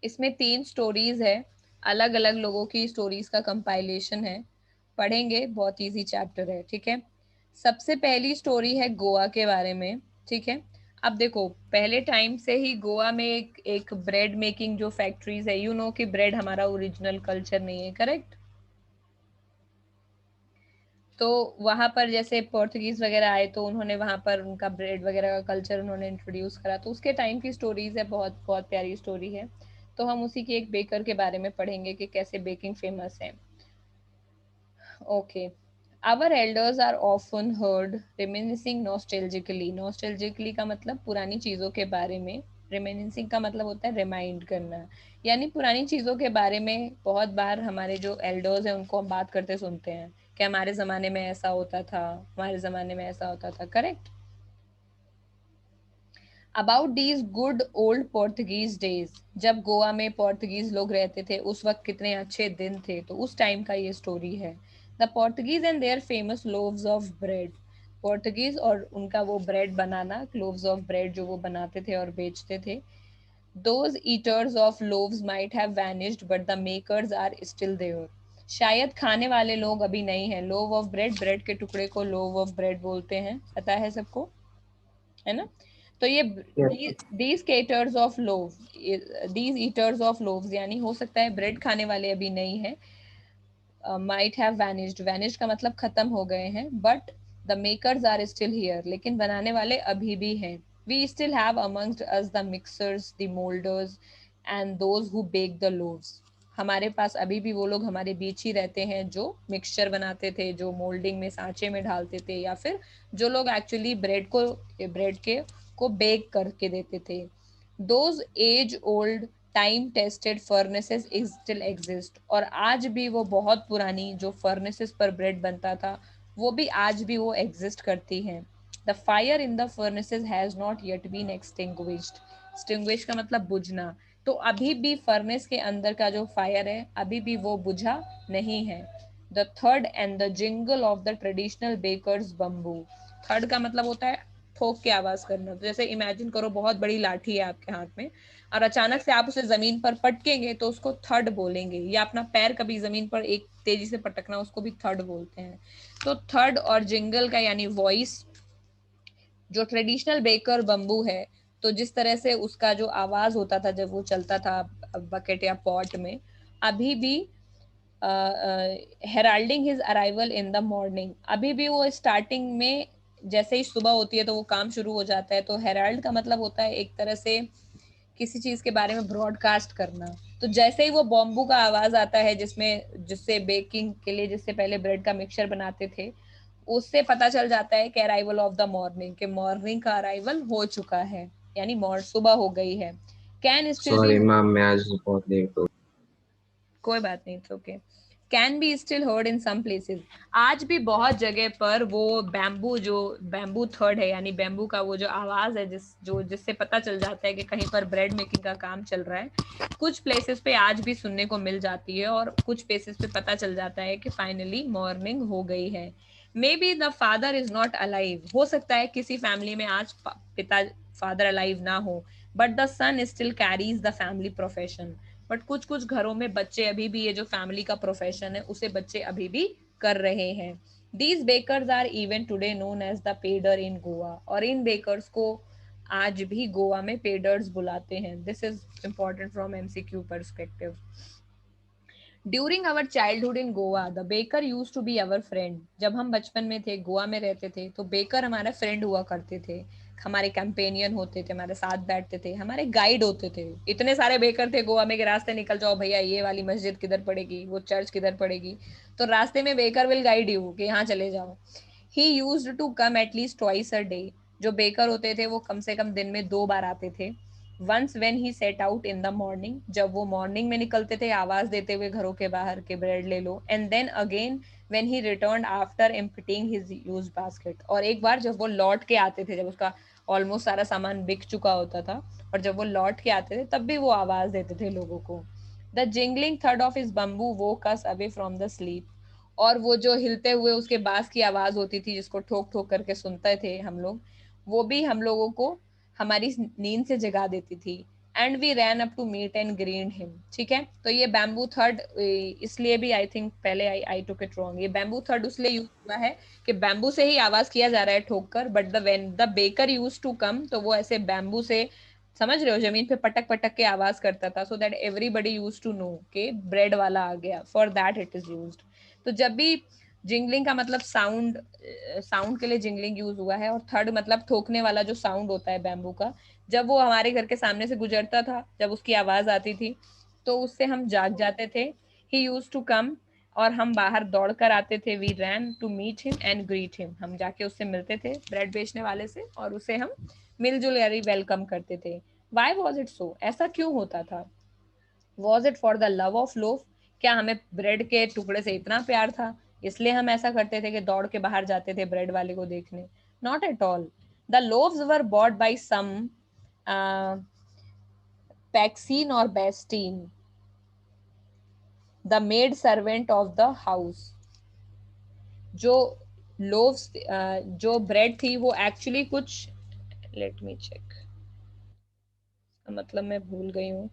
इसमें 3 स्टोरीज है, अलग अलग लोगों की स्टोरीज का कंपाइलेशन है, पढ़ेंगे, बहुत इजी चैप्टर है, ठीक है। सबसे पहली स्टोरी है गोवा के बारे में, ठीक है। अब देखो, पहले टाइम से ही गोवा में एक ब्रेड मेकिंग जो फैक्ट्रीज है, यू नो कि ब्रेड हमारा ओरिजिनल कल्चर नहीं है, करेक्ट। तो वहां पर जैसे पोर्तुगीज वगैरह आए तो उन्होंने वहां पर उनका ब्रेड वगैरह का कल्चर उन्होंने इंट्रोड्यूस करा, तो उसके टाइम की स्टोरीज है, बहुत बहुत प्यारी स्टोरी है। तो हम उसी की एक बेकर के बारे में पढ़ेंगे कि कैसे बेकिंग फेमस है। Okay, our elders are often heard reminiscing nostalgically. Nostalgically का मतलब पुरानी चीजों के बारे में, रिमिनिसिंग का मतलब होता है रिमाइंड करना, यानी पुरानी चीजों के बारे में बहुत बार हमारे जो एल्डर्स हैं उनको हम बात करते सुनते हैं कि हमारे ज़माने में ऐसा होता था, हमारे ज़माने में ऐसा होता था, correct. About these good old Portuguese days, जब गोवा में पोर्तुगीज लोग रहते थे उस वक्त कितने अच्छे दिन थे, तो उस टाइम का ये स्टोरी है। The Portuguese and their famous loaves of bread. Portuguese और उनका वो ब्रेड बनाना, लोव्स ऑफ ब्रेड जो वो बनाते थे और बेचते थे। Those eaters of loaves might have vanished, but the makers are still there. शायद खाने वाले लोग अभी नहीं है। लोव ऑफ ब्रेड, ब्रेड के टुकड़े को लोव ऑफ ब्रेड बोलते हैं, पता है सबको, है ना। तो ये Yes. these caters of loaves, these eaters of loaves, यानी हो सकता है ब्रेड खाने वाले अभी नहीं है। माइट हैव वैनिश्ड, वैनिश्ड का मतलब खत्म हो गए हैं, but the makers are still here, लेकिन बनाने वाले अभी भी हैं। We still have amongst us the mixers, the moulders and those who bake the loaves. हमारे पास अभी भी वो लोग हमारे बीच ही रहते हैं जो मिक्सचर बनाते थे, जो मोल्डिंग में सांचे में ढालते थे, या फिर जो लोग एक्चुअली ब्रेड के को बेक करके देते थे। Those age old time tested furnaces still exist, और आज भी वो बहुत पुरानी जो फर्नेसेस पर ब्रेड बनता था वो भी आज भी वो एग्जिस्ट करती हैं। The fire in the furnaces has not yet been extinguished. Extinguish का मतलब बुझना, तो अभी भी फर्नेस के अंदर का जो फायर है अभी भी वो बुझा नहीं है। द थर्ड and the jingle of the traditional bakers bamboo. थर्ड का मतलब होता है ठोक के आवाज करना। तो जैसे इमेजिन करो बहुत बड़ी लाठी है आपके हाथ में और अचानक से आप उसे जमीन पर पटकेंगे तो उसको थर्ड बोलेंगे, या अपना पैर कभी जमीन पर एक तेजी से पटकना उसको भी थर्ड बोलते हैं। तो थर्ड और जिंगल का यानी वॉइस, जो ट्रेडिशनल बेकर बम्बू है, तो जिस तरह से उसका जो आवाज होता था जब वो चलता था बकेट या पॉट में, अभी भी heralding his arrival in the morning, अभी भी वो स्टार्टिंग में जैसे ही सुबह होती है तो वो काम शुरू हो जाता है। तो हेराल्ड का मतलब होता है एक तरह से किसी चीज के बारे में ब्रॉडकास्ट करना। तो जैसे ही वो बॉम्बू का आवाज आता है जिसमें जिससे बेकिंग के लिए जिससे पहले ब्रेड का मिक्सचर बनाते थे, उससे पता चल जाता है कि अराइवल ऑफ द मॉर्निंग, के मॉर्निंग का अराइवल हो चुका है, यानी सुबह हो गई है। Can still be, sorry ma'am, मैं आज बहुत लेट हो कोई बात नहीं, it's okay. Can be still heard in some places, आज भी बहुत जगह पर वो बैम्बू, जो बैम्बू थर्ड है यानी बैम्बू का वो जो आवाज है जिससे पता चल जाता है कि कहीं पर ब्रेड मेकिंग का काम चल रहा है, कुछ प्लेसेस पे आज भी सुनने को मिल जाती है, और कुछ प्लेसेस पे पता चल जाता है कि फाइनली मॉर्निंग हो गई है। May be the father is not alive, हो सकता है किसी फैमिली में आज पिता फादर अलाइव ना हो, but the son still carries the family profession. But कुछ कुछ घरों में बच्चे अभी भी ये जो फैमिली का प्रोफेशन है उसे बच्चे अभी भी कर रहे हैं। These bakers are even today known as the pader in Goa, और इन बेकर्स को आज भी गोवा में पेडर्स बुलाते हैं। This is important from MCQ perspective. During our childhood in Goa the baker used to be our friend. जब हम बचपन में थे, गोवा में रहते थे, तो बेकर हमारा फ्रेंड हुआ करते थे, हमारे कंपेनियन होते थे, हमारे साथ बैठते थे, हमारे गाइड होते थे। इतने सारे बेकर थे गोवा में के रास्ते निकल जाओ भैया, ये वाली मस्जिद किधर पड़ेगी, वो चर्च किधर पड़ेगी, तो रास्ते में बेकर विल गाइड यू कि यहाँ चले जाओ। He use to come at least twice a day. जो बेकर होते थे वो कम से कम दिन में 2 बार आते थे। Once when he set out in the morning, जब वो मॉर्निंग में निकलते थे आवाज देते हुए घरों के बाहर के ब्रेड ले लो, and then again when he return after emptying his huge basket, और एक बार जब वो लौट के आते थे, जब उसका ऑलमोस्ट सारा सामान बिक चुका होता था और जब वो लौट के आते थे तब भी वो आवाज देते थे लोगों को। The jingling third of his bamboo woke us away from the sleep, और वो जो हिलते हुए उसके बांस की आवाज होती थी जिसको ठोक ठोक करके सुनते थे हम लोग, वो भी हम लोगों को हमारी नींद से जगा देती थी। And we ran up to meet and greet him. ठीक है, तो ये बैम्बू थर्ड इसलिए भी आई थिंक पहले आई टुक इट रॉन्ग, ये बैम्बू थर्ड उसलिए यूज हुआ है कि बैम्बू से ही आवाज किया जा रहा है ठोक कर, but the when the baker used to come, तो वो ऐसे बैम्बू से, समझ रहे हो, जमीन पे पटक पटक के आवाज करता था, so that everybody used to know के ब्रेड वाला आ गया, for that it is used. तो जब भी जिंगलिंग का मतलब साउंड, साउंड के लिए जिंगलिंग यूज हुआ है, और थर्ड मतलब ठोकने वाला जो साउंड होता है बैम्बू का, जब वो हमारे घर के सामने से गुजरता था, जब उसकी आवाज आती थी, तो उससे हम जाग जाते थे। ही यूज टू कम, और हम बाहर दौड़ कर आते थे। We ran to meet him and greet him, हम जाके उससे मिलते थे, ब्रेड बेचने वाले से, और उसे हम मिलजुल यारी वेलकम करते थे। वाई वॉज इट सो, ऐसा क्यों होता था? Was it for the love of loaf, क्या हमें ब्रेड के टुकड़े से इतना प्यार था इसलिए हम ऐसा करते थे कि दौड़ के बाहर जाते थे ब्रेड वाले को देखने? Not at all. The loaves were bought by some पैक्सीन और बेस्टीन, the maid servant of the house. जो लोव्स, जो ब्रेड थी वो एक्चुअली कुछ, लेट मी चेक, मतलब मैं भूल गई हूँ,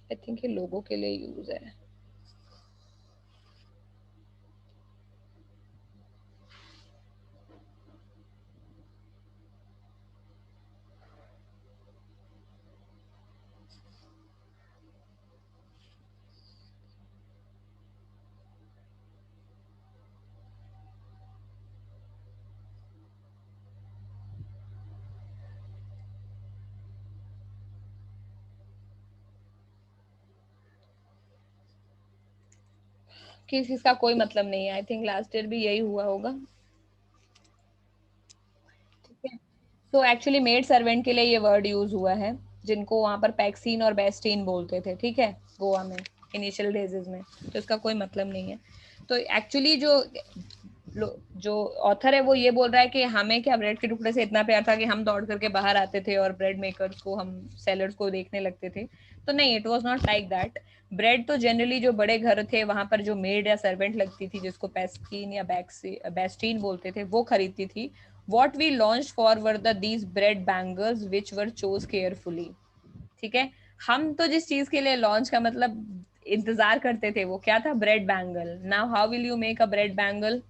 आई थिंक ये लोगों के लिए यूज है। किस चीज का कोई मतलब नहीं है, आई थिंक लास्ट ईयर भी यही हुआ होगा। ठीक है, तो एक्चुअली मेड सर्वेंट के लिए ये वर्ड यूज हुआ है, जिनको वहां पर पैक्सीन और बेस्टीन बोलते थे, ठीक है, गोवा में इनिशियल डेजेस में, तो इसका कोई मतलब नहीं है। तो एक्चुअली जो ऑथर है वो ये बोल रहा है कि हमें क्या ब्रेड के टुकड़े से इतना प्यार था कि हम दौड़ करके बाहर आते थे और ब्रेड मेकर्स को, हम सेलर्स को देखने लगते थे। तो नहीं, it was not like that. Bread तो जनरली जो बड़े घर थे वहां पर जो मेड या सर्वेंट लगती थी, जिसको पेस्कीन या बेस्टीन बोलते थे, वो खरीदती थी। What we launched for were these bread bangers which were chose carefully। ठीक है, हम तो जिस चीज के लिए लॉन्च का मतलब इंतजार करते थे वो क्या था? Bread bangle. Now how will you make a bread bangle?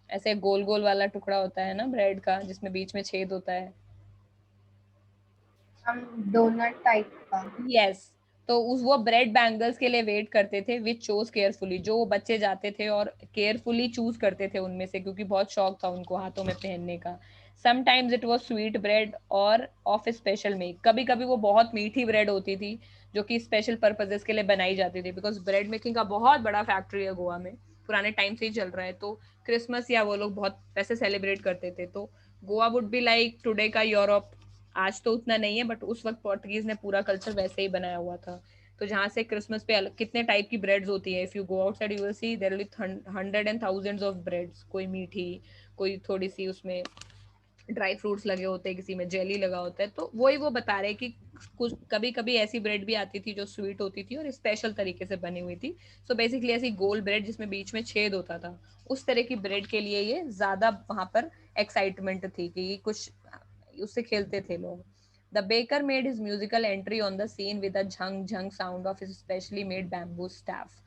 ऐसे गोल गोल वाला टुकड़ा होता है ना ब्रेड का, जिसमें बीच में छेद होता है। हम डोनट टाइप का। यस, तो उस वो ब्रेड बैंगल्स के लिए वेट करते थे, विच चोज केयरफुली, जो वो बच्चे जाते थे और केयरफुली चूज करते थे उनमें से, क्योंकि बहुत शौक था उनको हाथों में पहनने का। Sometimes it was sweet bread और ऑफ स्पेशल मेक, कभी कभी वो बहुत मीठी ब्रेड होती थी जो कि स्पेशल पर्पजेस के लिए बनाई जाती थी, बिकॉज ब्रेड मेकिंग का बहुत बड़ा फैक्ट्री है गोवा में, पुराने टाइम से ही चल रहा है। तो क्रिसमस या वो लोग बहुत वैसे सेलिब्रेट करते थे, तो Goa would be like today का यूरोप। आज तो उतना नहीं है, बट उस वक्त पोर्टुगीज ने पूरा कल्चर वैसे ही बनाया हुआ था। तो जहाँ से क्रिसमस पे अलग कितने टाइप की ब्रेड्स होती है, if you go outside you will see there will be hundred and thousands of breads, कोई मीठी, कोई थोड़ी सी उसमें ड्राई फ्रूट्स लगे होते हैं, किसी में जेली लगा होता है। तो वही वो बता रहे कि कुछ कभी कभी ऐसी ब्रेड भी आती थी जो स्वीट होती थी और स्पेशल तरीके से बनी हुई थी। सो बेसिकली ऐसी गोल ब्रेड जिसमें बीच में छेद होता था, उस तरह की ब्रेड के लिए ये ज्यादा वहां पर एक्साइटमेंट थी कि कुछ उससे खेलते थे लोग। The baker made his musical entry on the scene with a Jhang Jhang sound of his specially made bamboo staff।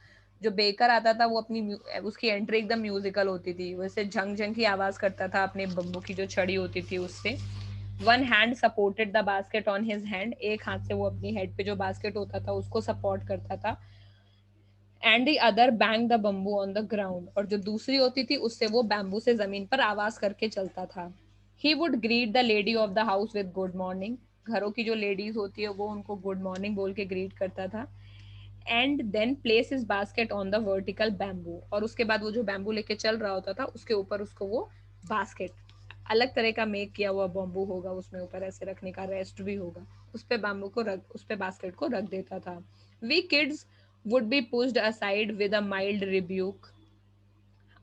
जो बेकर आता था वो अपनी उसकी एंट्री एकदम म्यूजिकल होती थी, वैसे झंग झंग की आवाज करता था अपने बम्बू की जो छड़ी होती थी उससे। One hand supported the basket on his hand, एक हाथ से वो अपनी हेड पे जो बास्केट होता था उसको सपोर्ट करता था। And the other bang the bamboo on the ground, और जो दूसरी होती थी उससे वो बैम्बू से जमीन पर आवाज करके चलता था। He would greet the lady of the house with good morning, घरों की जो लेडीज होती है वो उनको गुड मॉर्निंग बोल के ग्रीट करता था। And then place his basket on the vertical bamboo, और उसके बाद वो जो बैम्बू लेके चल रहा होता था उसके ऊपर उसको वो बास्केट, अलग तरह का मेक किया हुआ बम्बू होगा उसमें, ऊपर ऐसे रखने का रेस्ट भी होगा, उस पे बैम्बू को रख, उस पे बास्केट को रख देता था। We kids would be pushed aside with a mild rebuke,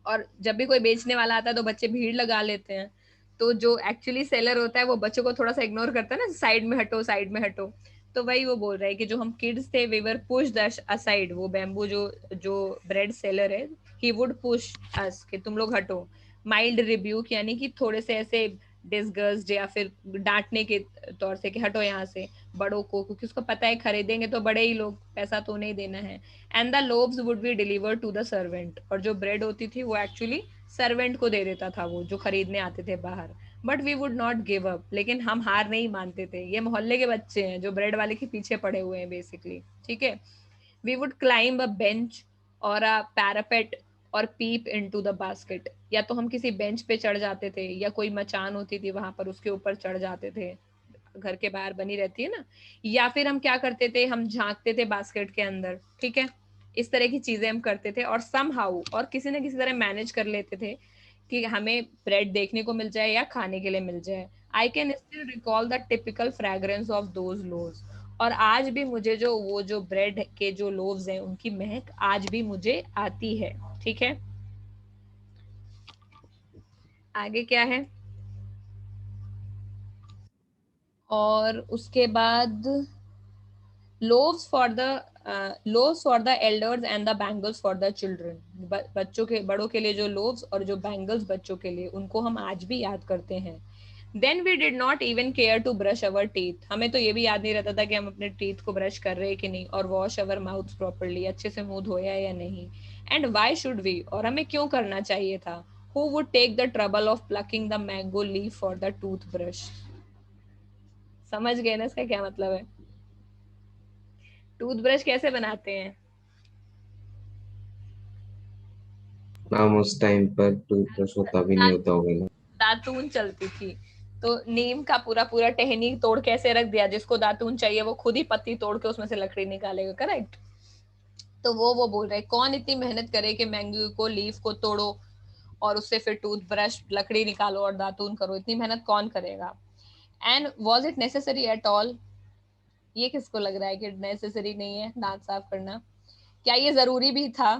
और जब भी कोई बेचने वाला आता है तो बच्चे भीड़ लगा लेते हैं, तो जो एक्चुअली सेलर होता है वो बच्चों को थोड़ा सा इग्नोर करता है ना, साइड में हटो साइड में हटो। तो वही वो बोल रहा है कि जो हम किड्स थे वी वर पुश्ड असाइड, वो बैम्बू जो जो ब्रेड सेलर है, ही वुड पुश अस कि तुम लोग हटो। माइल्ड रिब्यूक यानी कि थोड़े से ऐसे डिसगस्ड या फिर डांटने के तौर से कि हटो यहाँ से बड़ों को, क्योंकि उसको पता है खरीदेंगे तो बड़े ही लोग, पैसा तो नहीं देना है। And the loaves would be delivered to the servant, और जो ब्रेड होती थी वो एक्चुअली सर्वेंट को दे देता था, वो जो खरीदने आते थे बाहर। But we would not give up, लेकिन हम हार नहीं मानते थे। ये मोहल्ले के बच्चे हैं जो ब्रेड वाले के पीछे पड़े हुए हैं बेसिकली, ठीक है। We would climb a bench और अ पैरापेट और पीप इनटू द बास्केट, या तो हम किसी बेंच पे चढ़ जाते थे, या कोई मचान होती थी वहां पर उसके ऊपर चढ़ जाते थे, घर के बाहर बनी रहती है ना, या फिर हम क्या करते थे, हम झांकते थे बास्केट के अंदर, ठीक है। इस तरह की चीजें हम करते थे, और सम हाउ, और किसी ना किसी तरह मैनेज कर लेते थे कि हमें ब्रेड देखने को मिल जाए या खाने के लिए मिल जाए। I can still recall the typical fragrance of those loaves, और आज भी मुझे जो वो जो ब्रेड के जो लोव्स हैं उनकी महक आज भी मुझे आती है, ठीक है। आगे क्या है, और उसके बाद loaves for the elders and the bangles for the children, बच्चों के बड़ों के लिए जो लोव्स और जो बैंगल्स बच्चों के लिए, उनको हम आज भी याद करते हैं। Then we did not even care to brush our teeth, हमें तो ये भी याद नहीं रहता था कि हम अपने टीथ को ब्रश कर रहे हैं कि नहीं, और वॉश अवर माउथ प्रॉपरली, अच्छे से मुंह धोया है या नहीं। एंड वाई शुड वी, और हमें क्यों करना चाहिए था। Who would take the trouble of plucking the mango leaf for the tooth brush. समझ गए ना इसका क्या मतलब है। टूथब्रश कैसे बनाते हैं। मैम उस टाइम पर टूथब्रश होता भी नहीं होता होगा ना। दातून चलती थी, तो नीम का पूरा पूरा टहनी तोड़ के ऐसे रख दिया, जिसको दातून चाहिए वो खुद ही पत्ती तोड़ के उसमें से लकड़ी निकालेगा, करेक्ट। तो वो बोल रहे कौन इतनी मेहनत करे कि मैंगो को लीफ को तोड़ो और उससे फिर टूथब्रश लकड़ी निकालो और दातून करो, इतनी मेहनत कौन करेगा। And was it necessary at all, ये किसको लग रहा है कि नेसेसरी नहीं है दांत साफ करना, क्या ये जरूरी भी था।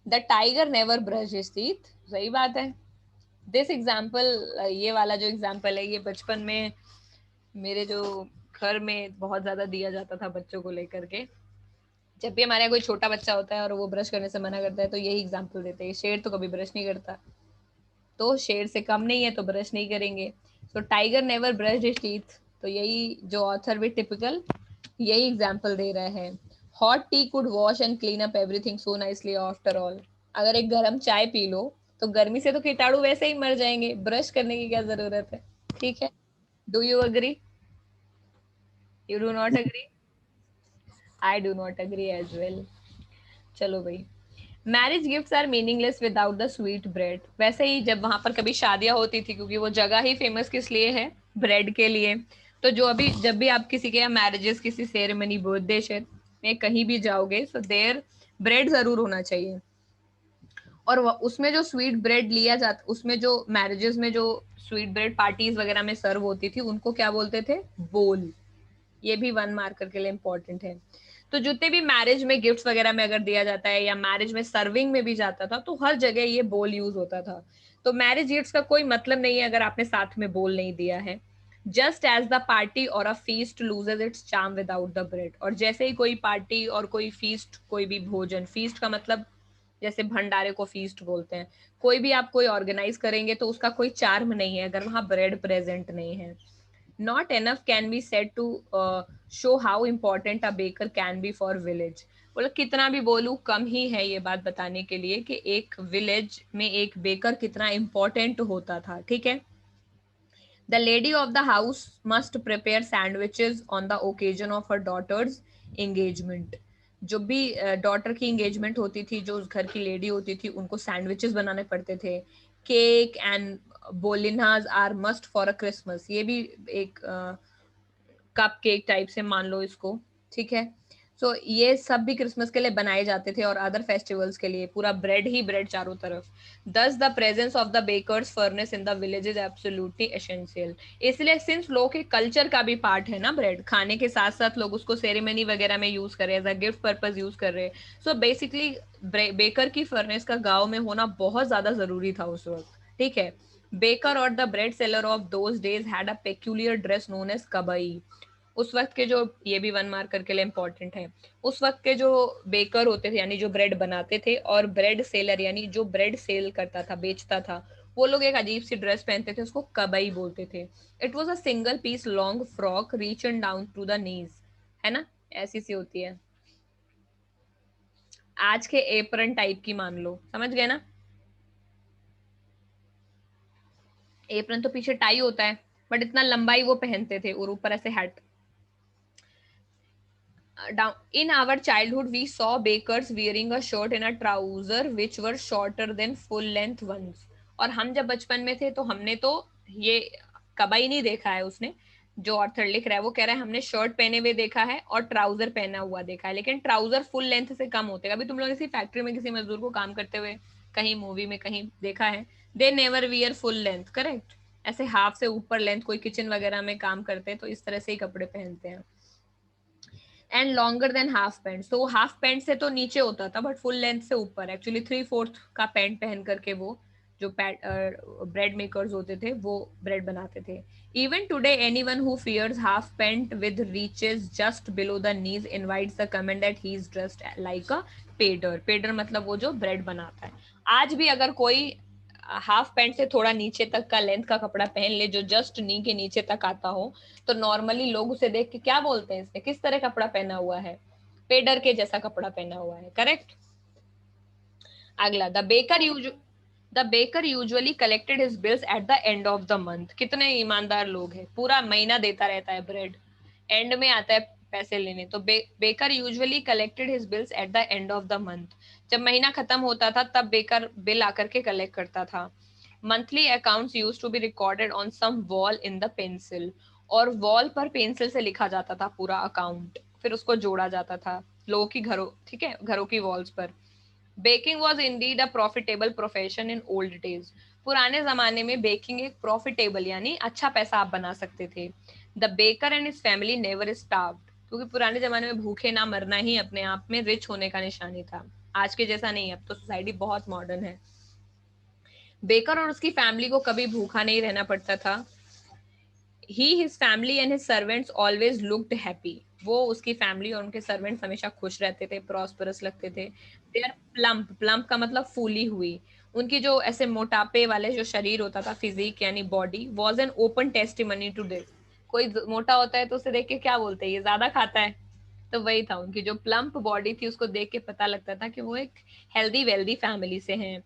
The tiger never brush his teeth, सही बात है। दिस एग्जाम्पल, ये वाला जो एग्जाम्पल है ये बचपन में मेरे जो घर में बहुत ज्यादा दिया जाता था बच्चों को लेकर के। जब भी हमारे यहाँ कोई छोटा बच्चा होता है और वो ब्रश करने से मना करता है तो यही एग्जाम्पल देते हैं, शेर तो कभी ब्रश नहीं करता, तो शेर से कम नहीं है तो ब्रश नहीं करेंगे। तो tiger never brush his teeth, तो यही जो ऑथर भी टिपिकल यही एग्जाम्पल दे रहा है। Hot T could wash and clean up everything so nicely after all, अगर एक गर्म चाय पी लो तो गर्मी से तो कीटाणु वैसे ही मर जाएंगे, ब्रश करने की क्या जरूरत है, ठीक है। Do you agree, you do not agree, I do not agree as well. चलो भाई, marriage gifts are meaningless without the sweet bread, वैसे ही जब वहां पर कभी शादियां होती थी, क्योंकि वो जगह ही फेमस किस लिए है, ब्रेड के लिए, तो जो अभी जब भी आप किसी के यहाँ मैरिजेस, किसी सेरेमनी, बर्थडे में कहीं भी जाओगे सो देयर ब्रेड जरूर होना चाहिए। और उसमें जो स्वीट ब्रेड लिया जाता, उसमें जो मैरिजेस में जो स्वीट ब्रेड पार्टीज वगैरह में सर्व होती थी उनको क्या बोलते थे, बोल। ये भी वन मार्कर के लिए इंपॉर्टेंट है। तो जितने भी मैरिज में गिफ्ट्स वगैरह में अगर दिया जाता है या मैरिज में सर्विंग में भी जाता था तो हर जगह ये बोल यूज होता था। तो मैरिज गिफ्ट्स का कोई मतलब नहीं है अगर आपने साथ में बोल नहीं दिया है। जस्ट एज द पार्टी और अ feast loses it's charm without the bread, और जैसे ही कोई पार्टी और कोई फीस्ट, कोई भी भोजन, फीस्ट का मतलब जैसे भंडारे को फीस्ट बोलते हैं, कोई भी आप कोई ऑर्गेनाइज करेंगे तो उसका कोई चार्म नहीं है अगर वहां ब्रेड प्रेजेंट नहीं है। Not enough can be said to show how important a baker can be for village, बोला कितना भी बोलूं कम ही है ये बात बताने के लिए कि एक विलेज में एक बेकर कितना इंपॉर्टेंट होता था, ठीक है। The lady of the house must prepare sandwiches on the occasion of her daughter's engagement, जो भी डॉटर की एंगेजमेंट होती थी, जो उस घर की लेडी होती थी उनको सैंडविचेस बनाने पड़ते थे। केक एंड बोलिनाज are must for a Christmas, ये भी एक कप केक टाइप से मान लो इसको, ठीक है। सो ये सब भी क्रिसमस के लिए बनाए जाते थे और अदर फेस्टिवल्स के लिए, पूरा ब्रेड ही ब्रेड चारों तरफ। Thus the presence of the bakers furnace in the village is absolutely essential, इसलिए सिंस लोग के कल्चर का भी पार्ट है ना ब्रेड, खाने के साथ साथ लोग उसको सेरेमनी वगैरह में यूज कर रहे हैं, as a gift purpose use कर रहे हैं। सो बेसिकली बेकर की फर्नेस का गाँव में होना बहुत ज्यादा जरूरी था उस वक्त, ठीक है। बेकर और the bread seller of those days had a peculiar dress known as kabai, उस वक्त के जो, ये भी वन मार्कर के लिए इंपॉर्टेंट है, उस वक्त के जो बेकर होते थे यानी जो ब्रेड बनाते थे, और ब्रेड सेलर यानी जो ब्रेड सेल करता था, बेचता था, वो लोग एक अजीब सी ड्रेस पहनते थे, उसको कबई बोलते थे। It was a single piece long frock reaching down to the knees, है ना, ऐसी सी होती है। आज के एप्रन टाइप की मान लो, समझ गए ना। एप्रन तो पीछे टाई होता है, बट इतना लंबाई वो पहनते थे, और ऊपर ऐसे hat. Down in our childhood we saw bakers wearing a shirt and a trouser which were shorter than full length ones। और हम जब बचपन में थे तो हमने तो ये कबाई नहीं देखा है, उसने जो ऑर्थर लिख रहा है वो कह रहा है हमने शर्ट पहने हुए देखा है और ट्राउजर पहना हुआ देखा है, लेकिन ट्राउजर फुल लेंथ से कम होते हैं। अभी तुम लोग किसी फैक्ट्री में किसी मजदूर को काम करते हुए कहीं मूवी में कहीं देखा है, they never wear full length, correct. ऐसे हाफ से ऊपर लेंथ, कोई किचन वगैरह में काम करते हैं तो इस तरह से ही कपड़े पहनते हैं। And longer than half pant, तो हाफ पैंट से तो नीचे होता था, बट फुल लेंथ से ऊपर, एक्चुअली 3/4 का पैंट पहन करके वो जो ब्रेड मेकर्स होते थे वो ब्रेड बनाते थे। Even today anyone who fears half pant with reaches just below the knees invites the comment that he is dressed like a pader. पेडर मतलब वो जो ब्रेड बनाता है। आज भी अगर कोई हाफ पैंट से थोड़ा नीचे तक का लेंथ का कपड़ा पहन ले, जो जस्ट नी के नीचे तक आता हो, तो नॉर्मली लोग उसे देख के क्या बोलते हैं, इसने किस तरह कपड़ा पहना हुआ है, पेडर के जैसा कपड़ा पहना हुआ है, करेक्ट। अगला, the baker usually collected his bills at the end of the month. कितने ईमानदार लोग हैं, पूरा महीना देता रहता है ब्रेड, एंड में आता है पैसे लेने। तो baker usually collected his bills at the end of the month. जब महीना खत्म होता था तब बेकर बिल आकर के कलेक्ट करता था। Monthly accounts used to be recorded on some wall in the pencil, और वॉल पर पेंसिल से लिखा जाता था पूरा अकाउंट, फिर उसको जोड़ा जाता था लोगों की घरों, ठीक है, घरों की वॉल्स पर। Baking was indeed a profitable profession in old days. पुराने जमाने में बेकिंग एक प्रॉफिटेबल यानी अच्छा पैसा आप बना सकते थे। The baker and his family never starved, क्योंकि पुराने जमाने में भूखे ना मरना ही अपने आप में रिच होने का निशानी था। आज के जैसा नहीं, अब तो सोसाइटी बहुत मॉडर्न है। बेकर और उसकी फैमिली को कभी भूखा नहीं रहना पड़ता था। He, his family and his servants always looked happy। वो, उसकी फैमिली और उनके सर्वेंट्स हमेशा खुश रहते थे, प्रॉस्परस लगते थे। दे आर प्लम्प, प्लम्प का मतलब फूली हुई। उनकी जो ऐसे मोटापे वाले जो शरीर होता था, फिजिक यानी body, was an open testimony to this. कोई मोटा होता है तो उसे देख के क्या बोलते हैं, ये ज्यादा खाता है। तो वही था, उनकी जो प्लम्प बॉडी थी उसको देख के पता लगता था कि वो एक हेल्दी वेल्दी फैमिली से हैं।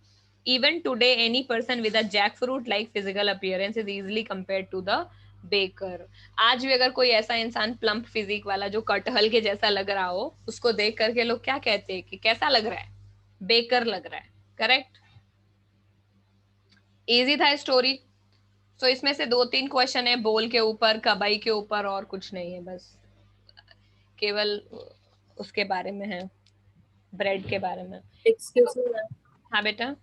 Even today any person with a jack fruit like physical appearance is easily compared to the baker. आज भी अगर कोई ऐसा इंसान प्लम्प फिजिक वाला जो कटहल के जैसा लग रहा हो, उसको देख करके लोग क्या कहते हैं कि कैसा लग रहा है, बेकर लग रहा है, करेक्ट। इजी था स्टोरी। तो इसमें से 2-3 क्वेश्चन है बोल के ऊपर, कबाई के ऊपर, और कुछ नहीं है, बस केवल उसके बारे में है, ब्रेड के बारे में। Excuse me ma'am. हाँ बेटा।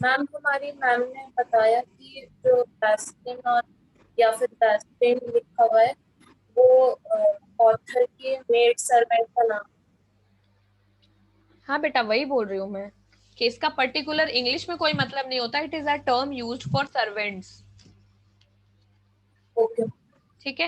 मैम हमारी मैम ने बताया कि जो बेस्टिन और या फिर बेस्टिन लिखा हुआ है वो ऑथर के मेड सर्वेंट का नाम। हाँ बेटा, वही बोल रही हूँ मैं कि इसका पर्टिकुलर इंग्लिश में कोई मतलब नहीं होता, it is a term used for servants. Okay. ठीक है,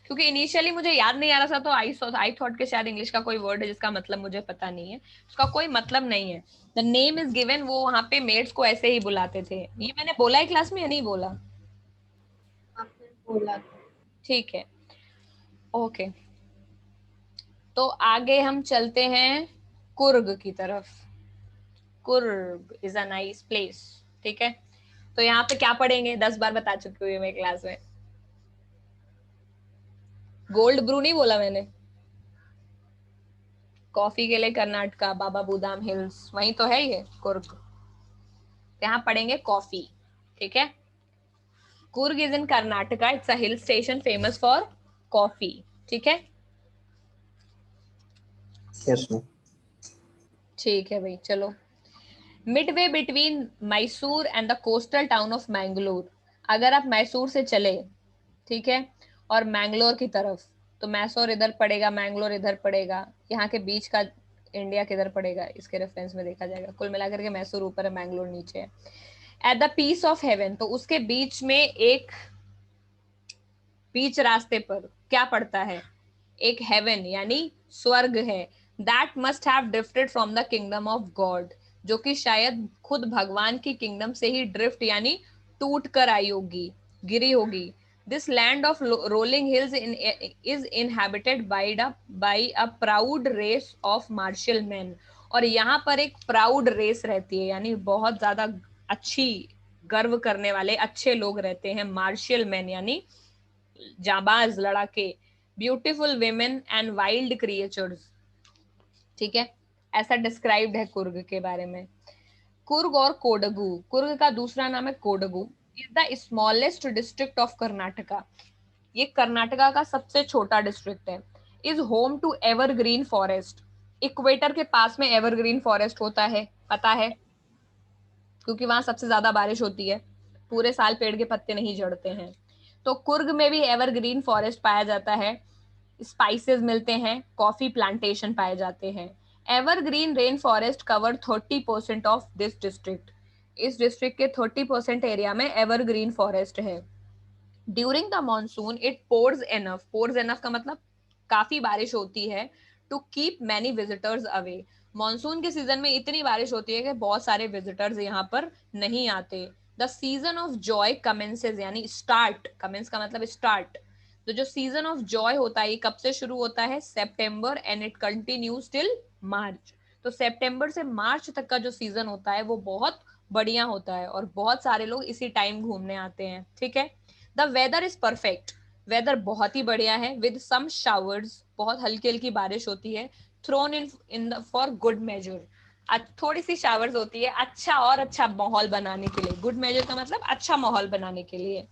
क्योंकि इनिशियली मुझे याद नहीं आ रहा था, तो आई थॉट के शायद इंग्लिश का कोई वर्ड है जिसका मतलब मुझे पता नहीं है। उसका कोई मतलब नहीं है। द नेम इज गिवन, वो वहां पे मेड्स को ऐसे ही बुलाते थे। ये मैंने बोला है क्लास में या नहीं बोला? आपने बोला था। ठीक है, ओके। तो आगे हम चलते हैं कुर्ग की तरफ। Coorg is a nice place, ठीक है। तो यहाँ पे क्या पढ़ेंगे, 10 बार बता चुकी हुई मैं क्लास में। गोल्ड ब्रू नहीं बोला मैंने। कॉफी के लिए कर्नाटका, बाबा बुदाम हिल्स, वहीं तो है ये कुर्ग। यहाँ पढ़ेंगे कॉफी, ठीक है। Coorg is in Karnataka, it's a hill station famous for coffee, ठीक है। Yes ma'am. ठीक है भाई, चलो। Midway between Mysore and the coastal town of Mangalore. अगर आप मैसूर से चले, ठीक है, और मैंगलोर की तरफ, तो मैसूर इधर पड़ेगा, मैंगलोर इधर पड़ेगा, यहाँ के बीच का इंडिया किधर पड़ेगा इसके रेफरेंस में देखा जाएगा। कुल मिलाकर के मैसूर ऊपर है, मैंगलोर नीचे है। At the piece of heaven, तो उसके बीच में एक, बीच रास्ते पर क्या पड़ता है, एक हेवन यानी स्वर्ग है। That must have drifted from the kingdom of God. जो कि शायद खुद भगवान की किंगडम से ही ड्रिफ्ट यानी टूट कर आई होगी, गिरी होगी। This land of rolling hills is inhabited by a proud race of martial man. और यहाँ पर एक प्राउड रेस रहती है, यानी बहुत ज्यादा अच्छी, गर्व करने वाले अच्छे लोग रहते हैं, मार्शल मैन यानी जाबाज लड़ाके, beautiful women and wild creatures. ठीक है, ऐसा डिस्क्राइब्ड है कुर्ग के बारे में। कुर्ग और कोडगु, कुर्ग का दूसरा नाम है Kodagu, is the smallest district of Karnataka. ये कर्नाटका का सबसे छोटा डिस्ट्रिक्ट है। Is home to evergreen forest. Equator के पास में एवरग्रीन फॉरेस्ट होता है, पता है, क्योंकि वहां सबसे ज्यादा बारिश होती है, पूरे साल पेड़ के पत्ते नहीं झड़ते हैं। तो कुर्ग में भी एवरग्रीन फॉरेस्ट पाया जाता है, स्पाइसेस मिलते हैं, कॉफी प्लांटेशन पाए जाते हैं। Evergreen rain forest cover 30% of this district. इस डिस्ट्रिक्ट के 30% एरिया में एवरग्रीन फॉरेस्ट है। During the monsoon it pours enough का मतलब काफी बारिश होती है, to keep many visitors away. Monsoon के सीजन में इतनी बारिश होती है कि बहुत सारे विजिटर्स यहाँ पर नहीं आते। द सीजन ऑफ जॉय कमेंसेज यानी स्टार्ट, कमेंस का मतलब स्टार्ट। तो जो सीजन ऑफ जॉय होता है ये कब से शुरू होता है? September, and it continues till March. तो सेप्टेम्बर से मार्च तक का जो सीजन होता है वो बहुत बढ़िया होता है और बहुत सारे लोग इसी टाइम घूमने आते हैं। ठीक है, the weather is perfect, weather बहुत ही बढ़िया है, विद सम शावर्स, बहुत हल्की हल्की बारिश होती है, thrown in the for good measure, थोड़ी सी शावर्स होती है अच्छा और अच्छा माहौल बनाने के लिए। गुड मेजर का मतलब अच्छा माहौल बनाने के लिए।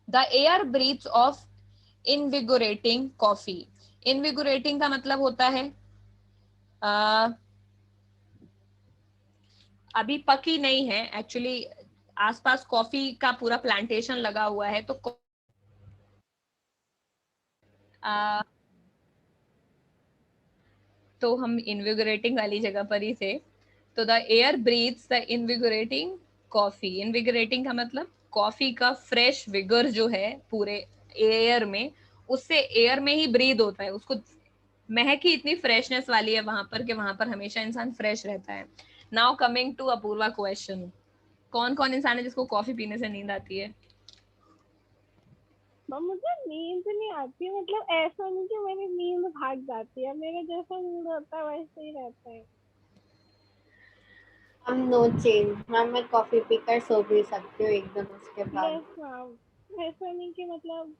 The air breathes of invigorating coffee. Invigorating का मतलब होता है अभी पकी नहीं है एक्चुअली, आसपास कॉफी का पूरा प्लांटेशन लगा हुआ है, तो तो हम इनविगोरेटिंग वाली जगह पर ही थे। तो the air breathes the invigorating coffee. Invigorating का मतलब कॉफी का फ्रेश विगर जो है पूरे एयर में, उससे एयर में ही ब्रीद होता है, उसको महक ही इतनी फ्रेशनेस वाली है वहां पर कि वहां पर हमेशा इंसान फ्रेश रहता है। Now coming to Apoorva question, कौन कौन इंसान है जिसको कॉफी पीने से नींद आती है? मुझे नींद नहीं आती, मतलब ऐसा नहीं कि मेरी नींद भाग जाती है, मेरे जैसा मूड होता है वैसे ही रहता है। हम नो चेंज मैम, मैं कॉफी पीकर सो भी सकती हूँ एकदम उसके बाद। यस मैम, ऐसा नहीं कि मतलब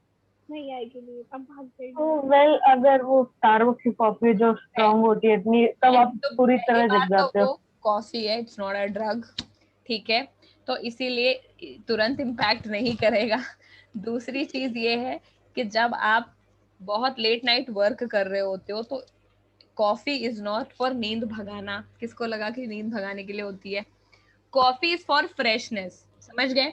नहीं आएगी नींद, अब भाग जाएगी। वेल अगर वो स्टारबक्स की कॉफी जो स्ट्रांग होती है इतनी, तब आप तो पूरी पहली तरह बात जग तो जाते हो। वो कॉफी है, इट्स नॉट अ ड्रग। ठीक है, तो इसीलिए तुरंत इम्पैक्ट नहीं करेगा। दूसरी चीज ये है कि जब आप बहुत लेट नाइट वर्क कर रहे होते हो तो कॉफी इज नॉट फॉर नींद भगाना। किसको लगा कि नींद भगाने के लिए होती है? कॉफी इज फॉर फ्रेशनेस, समझ गए?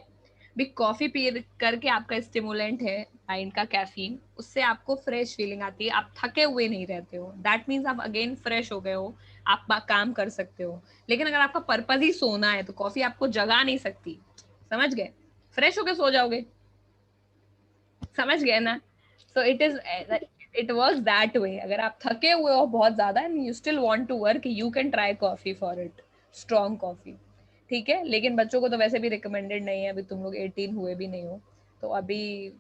भी कॉफी पी करके आपका स्टिमुलेंट है माइंड का कैफीन, उससे आपको फ्रेश फीलिंग आती है, आप थके हुए नहीं रहते हो, दैट मीन्स आप अगेन फ्रेश हो गए हो, आप काम कर सकते हो। लेकिन अगर आपका पर्पज ही सोना है तो कॉफी आपको जगा नहीं सकती, समझ गए? फ्रेश होके सो जाओगे, समझ गए ना? So it works that way. अगर आप थके हुए हो बहुत ज्यादा and you still want to work, you can try coffee for it, strong coffee. ठीक है, लेकिन बच्चों को तो वैसे भी रिकमेंडेड नहीं है, अभी तुम लोग 18 हुए भी नहीं हो, तो अभी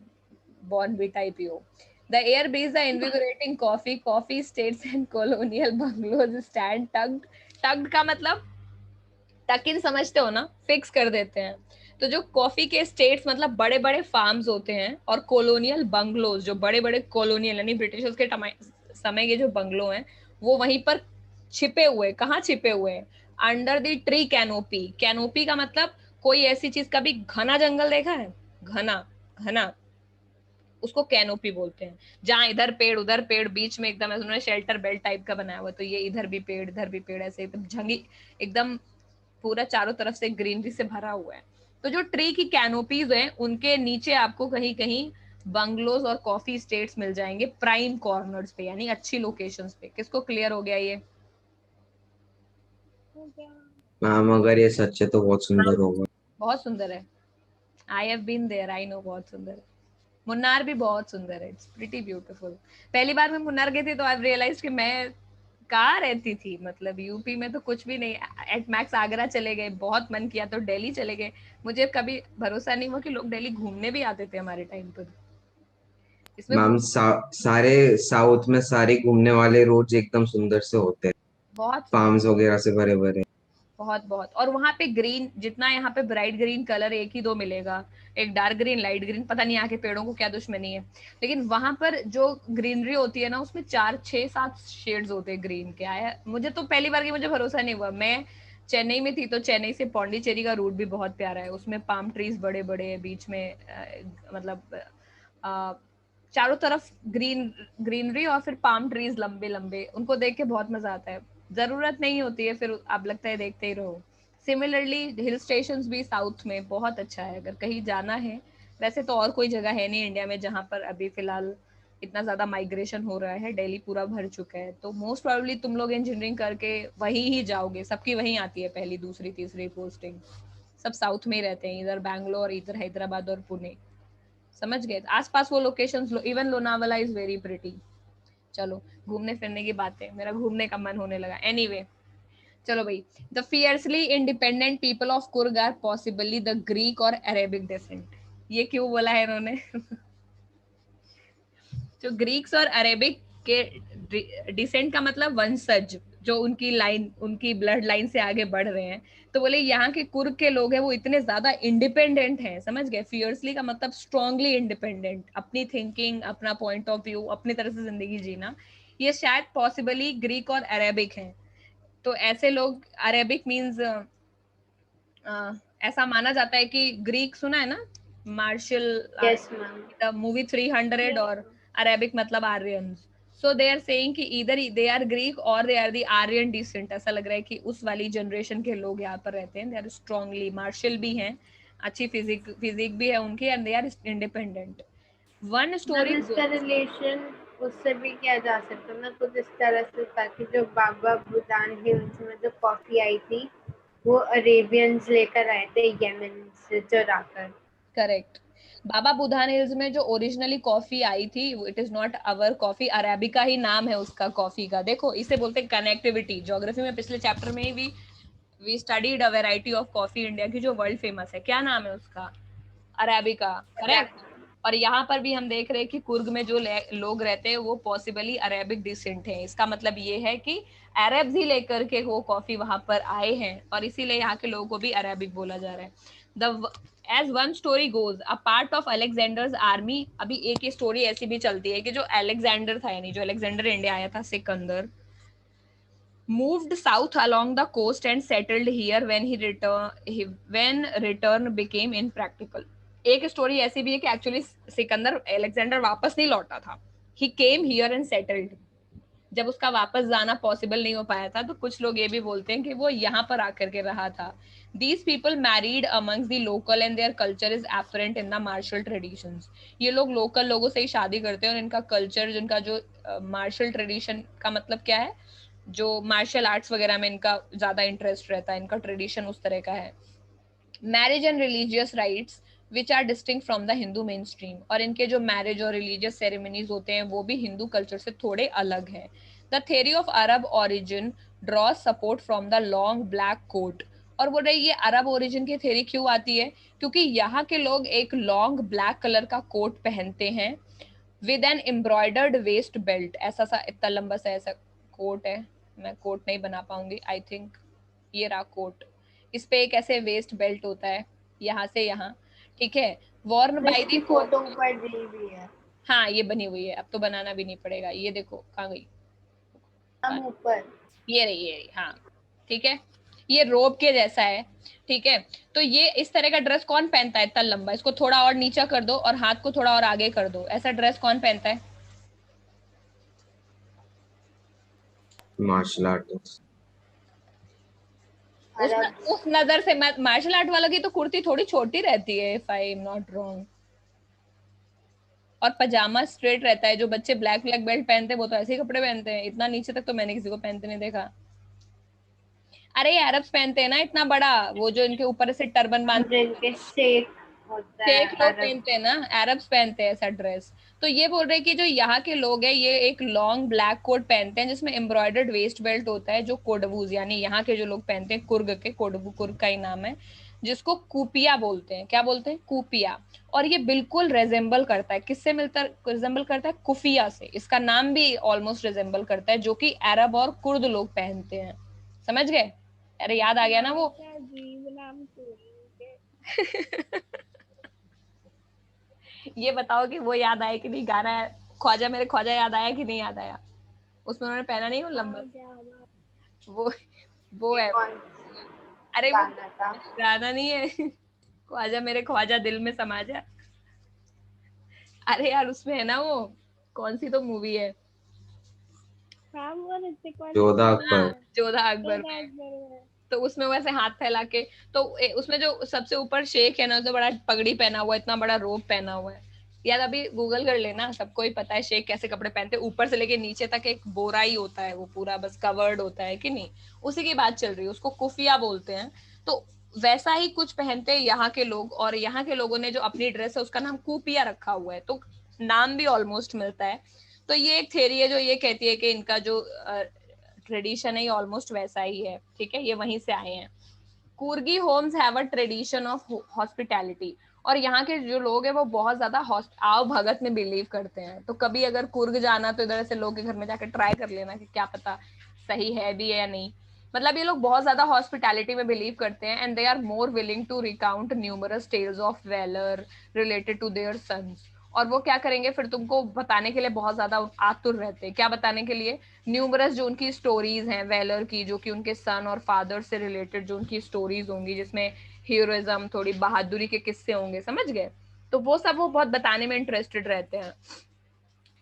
बॉर्नविटा ही पियो। The air breeze the invigorating coffee, coffee estates and colonial bungalows stand tucked. Tucked का मतलब टक इन समझते हो ना, फिक्स कर देते हैं। तो जो कॉफी के स्टेट्स मतलब बड़े बड़े फार्म्स होते हैं, और कॉलोनियल बंगलोज जो बड़े बड़े कॉलोनियल यानी ब्रिटिशर्स के समय के जो बंगलो हैं वो वहीं पर छिपे हुए, कहाँ छिपे हुए हैं? Under the tree canopy. Canopy का मतलब कोई ऐसी चीज, कभी घना जंगल देखा है? घना, घना, उसको कैनोपी बोलते हैं। जहाँ इधर पेड़ उधर पेड़, बीच में एकदम उन्होंने शेल्टर बेल्ट टाइप का बनाया हुआ, तो ये इधर भी पेड़ इधर भी पेड़, ऐसे एकदम झंगी, एकदम पूरा चारों तरफ से ग्रीनरी से भरा हुआ है। तो जो ट्री की कैनोपीज हैं उनके नीचे आपको कहीं कहीं बंगलोज और कॉफी स्टेट्स मिल जाएंगे, प्राइम कॉर्नर्स पे यानी अच्छी लोकेशंस पे। किसको क्लियर हो गया ये? मैम अगर ये सच है तो बहुत सुंदर होगा। बहुत सुंदर है, I have been there, I know, बहुत सुंदर है। मुन्नार भी बहुत सुंदर है, इट्स प्रीटी ब्यूटीफुल। पहली बार मैं मुन्नार गई थी तो आई रियलाइज कि मैं कहाँ रहती थी, मतलब यूपी में तो कुछ भी नहीं, एट मैक्स आगरा चले गए, बहुत मन किया तो दिल्ली चले गए। मुझे कभी भरोसा नहीं हुआ कि लोग दिल्ली घूमने भी आते थे हमारे टाइम पर। इसमें मैम सारे साउथ में सारे घूमने वाले रोड एकदम सुंदर से होते हैं, बहुत फार्म्स वगैरह से भरे भरे। बहुत बहुत। और वहां पे ग्रीन, जितना यहाँ पे ब्राइट ग्रीन कलर एक ही दो मिलेगा, एक डार्क ग्रीन, लाइट ग्रीन, पता नहीं यहाँ के पेड़ों को क्या दुश्मनी है, लेकिन वहां पर जो ग्रीनरी होती है ना, उसमें 4 6 7 शेड्स होते हैं ग्रीन के। आया मुझे तो पहली बार की, मुझे भरोसा नहीं हुआ। मैं चेन्नई में थी, तो चेन्नई से पौंडीचेरी का रूट भी बहुत प्यारा है, उसमें पाम ट्रीज बड़े बड़े, बीच में मतलब चारों तरफ ग्रीनरी, और फिर पाम ट्रीज लंबे लंबे, उनको देख के बहुत मजा आता है। जरूरत नहीं होती है, फिर अब लगता है देखते ही रहो। सिमिलरली हिल स्टेशंस भी साउथ में बहुत अच्छा है, अगर कहीं जाना है। वैसे तो और कोई जगह है नहीं इंडिया में जहां पर अभी फिलहाल इतना ज्यादा माइग्रेशन हो रहा है, दिल्ली पूरा भर चुका है, तो मोस्ट प्रोबेबली तुम लोग इंजीनियरिंग करके वही ही जाओगे, सबकी वही आती है पहली दूसरी तीसरी पोस्टिंग, सब साउथ में ही रहते हैं, इधर बैंगलोर, इधर हैदराबाद और पुणे, समझ गए? आसपास वो locations, even Lonavala is very pretty. चलो घूमने फिरने की बात है, मेरा घूमने का मन होने लगा। एनीवे चलो भाई, the fiercely independent people of Coorg are possibly the Greek और अरेबिक डिसेंट। ये क्यों बोला है इन्होंने? जो ग्रीक्स और अरेबिक के डिसेंट का मतलब वंशज, जो उनकी लाइन, उनकी ब्लड लाइन से आगे बढ़ रहे हैं, तो बोले यहाँ के कुर्ग के लोग हैं वो इतने ज्यादा इंडिपेंडेंट हैं, समझ गए? फियर्सली का मतलब स्ट्रांगली इंडिपेंडेंट, अपनी थिंकिंग, अपना पॉइंट ऑफ व्यू, अपनी तरह से जिंदगी जीना। ये शायद पॉसिबली ग्रीक और अरेबिक हैं। तो ऐसे लोग, अरेबिक मीन्स ऐसा माना जाता है कि ग्रीक सुना है ना, martial yes ma'am. The movie 300, और अरेबिक मतलब Aryans. So they are saying कि इधर दे आर ग्रीक और they are the Aryan descent. ऐसा लग रहा है कि उस वाली जनरेशन के लोग यहाँ पर रहते हैं, दे आर स्ट्रांगली मार्शल भी हैं, अच्छी फिजिक भी है उनकी, and they are independent. One ma'am story इसका रिलेशन उससे भी किया जा सकता है ना, कुछ इस तरह से, ताकि जो बाबा बुदान हिल्स में जो कॉफी आई थी वो अरेबियंस लेकर आए थे यमन से चुरा कर। करेक्ट। बाबा बुधान हिल्स में जो ओरिजिनली कॉफी आई थी, it is not our coffee, arabica ही नाम है उसका कॉफी का। देखो इसे बोलते हैं कनेक्टिविटी। ज्योग्राफी में पिछले चैप्टर में ही we studied a variety of coffee India की, जो वर्ल्ड फेमस है, क्या नाम है उसका? Arabica, correct. और यहाँ पर भी हम देख रहे हैं कि कुर्ग में जो लोग रहते हैं वो पॉसिबली अरेबिक डिसेंट हैं। इसका मतलब ये है कि अरब्स ही लेकर के वो कॉफी वहां पर आए हैं, और इसीलिए यहाँ के लोगों को भी अरेबिक बोला जा रहा है। The as one story goes, a part of Alexander's army. अभी एक स्टोरी ऐसी भी चलती है कि जो अलेक्जेंडर था, यानी जो अलेक्जेंडर इंडिया आया था, Sikandar, moved south along the coast and settled here when return became impractical. एक स्टोरी ऐसी भी है कि एक्चुअली सिकंदर, अलेक्जेंडर वापस नहीं लौटा था, he came here and settled। जब उसका वापस जाना पॉसिबल नहीं हो पाया था, तो कुछ लोग ये भी बोलते हैं कि वो यहाँ पर आकर के रहा था। These people married amongst the local and their culture is afferent in the martial traditions। ये लोग लोकल लोगों से ही शादी करते हैं, और इनका कल्चर, जिनका जो मार्शल ट्रेडिशन का मतलब क्या है, जो मार्शल आर्ट्स वगैरह में इनका ज्यादा इंटरेस्ट रहता है, इनका ट्रेडिशन उस तरह का है। Marriage and religious rites which are distinct from the Hindu main stream. और इनके जो मैरिज और रिलीजियस सेरेमनीज होते हैं वो भी हिंदू कल्चर से थोड़े अलग हैं। The theory of Arab origin draw support from the long black coat. और बोल रहे ये अरब ओरिजिन की थ्योरी क्यों आती है? क्योंकि यहाँ के लोग एक लॉन्ग ब्लैक कलर का कोट पहनते हैं with an embroidered waist belt. ऐसा सा इतना लंबा सा ऐसा कोट है, मैं कोट नहीं बना पाऊंगी, आई थिंक ये रहा कोट। इस पे एक ऐसे वेस्ट बेल्ट होता है यहाँ से यहाँ, ठीक है, वॉर्न बाय इसकी दी। फोटो ऊपर दी हुई है। हाँ ये बनी हुई है, अब तो बनाना भी नहीं पड़ेगा। ये देखो कहाँ गई, हम ऊपर। ये रही, हाँ ठीक है। ये रोब के जैसा है, ठीक है। तो ये इस तरह का ड्रेस कौन पहनता है इतना लंबा? इसको थोड़ा और नीचा कर दो और हाथ को थोड़ा और आगे कर दो, ऐसा ड्रेस कौन पहनता है? Martial artist. उस नजर से मार्शल आर्ट वालों की तो कुर्ती थोड़ी छोटी रहती है, if I am not wrong, और पजामा स्ट्रेट रहता है। जो बच्चे ब्लैक ब्लैक बेल्ट पहनते हैं वो तो ऐसे ही कपड़े पहनते हैं, इतना नीचे तक तो मैंने किसी को पहनते नहीं देखा। अरे ये अरब्स पहनते हैं ना इतना बड़ा, वो जो इनके ऊपर से टर्बन बांधते इनके शेख होता है शेख लोग अरब। पहनते हैं ना, अरब्स पहनते हैं ऐसा ड्रेस। तो ये बोल रहे हैं कि जो यहाँ के लोग हैं ये एक लॉन्ग ब्लैक कोट पहनते हैं जिसमें एम्ब्रॉयडर्ड वेस्ट बेल्ट होता है, जो कोडवूज यानी यहाँ के जो लोग पहनते हैं, कुर्ग के, कोडवू कुर्ग का ही नाम है, जिसको कूपिया बोलते हैं। क्या बोलते हैं? कूपिया। और ये बिल्कुल रेजेंबल करता है, किससे मिलता है? रिजेंबल करता है कुफिया से। इसका नाम भी ऑलमोस्ट रिजेंबल करता है, जो कि अरब और कुर्द लोग पहनते हैं। समझ गए? अरे याद आ गया ना वो। क्या अजीब नाम क्यों है इनके? ये बताओ कि वो याद आया कि नहीं? गाना है ख्वाजा मेरे ख्वाजा, याद आया कि नहीं याद आया? उसमें उन्होंने पहना नहीं वो लंबा, क्या बात। वो ये है। कौन अरे वो गाना था? गाना नहीं है ख्वाजा मेरे ख्वाजा दिल में समा जा। अरे यार उसमें है ना वो, कौन सी तो मूवी है, हाँ वो ऋतिक वाली जोधा मूवी अकबर। है। जोधा अकबर जोधा में। अकबर में। तो उसमें वैसे हाथ फैला के, तो उसमें जो सबसे ऊपर शेख है ना, जो बड़ा पगड़ी पहना हुआ है, इतना बड़ा रोब पहना हुआ है। यार अभी गूगल कर लेना, सबको ही पता है शेख कैसे कपड़े पहनते हैं, ऊपर से लेके नीचे तक एक बोरा ही होता है, वो पूरा बस कवर्ड होता है कि नहीं। उसी की बात चल रही है, उसको कुफिया बोलते हैं। तो वैसा ही कुछ पहनते हैं यहाँ के लोग, और यहाँ के लोगों ने जो अपनी ड्रेस है उसका नाम कुपिया रखा हुआ है, तो नाम भी ऑलमोस्ट मिलता है। तो ये एक थ्योरी है जो ये कहती है कि इनका जो ट्रेडिशन है ये ऑलमोस्ट वैसा ही है, ठीक है, ये वहीं से आए हैं। Coorgi homes have a tradition of hospitality, और यहाँ के जो लोग हैं वो बहुत ज्यादा आव भगत में बिलीव करते हैं। तो कभी अगर कुर्ग जाना तो इधर से लोग के घर में जाकर ट्राई कर लेना कि क्या पता सही है भी है या नहीं। मतलब ये लोग बहुत ज्यादा हॉस्पिटैलिटी में बिलीव करते हैं, and they are more willing to recount numerous tales of valour related to their sons. और वो क्या करेंगे फिर तुमको बताने के लिए बहुत ज्यादा आतुर रहते हैं। क्या बताने के लिए? न्यूमरस जो उनकी स्टोरीज हैं वेलर की, जो कि उनके सन और फादर से रिलेटेड जो उनकी स्टोरीज होंगी, जिसमें हीरोइज्म, थोड़ी बहादुरी के किस्से होंगे, समझ गए? तो वो सब वो बहुत बताने में इंटरेस्टेड रहते हैं।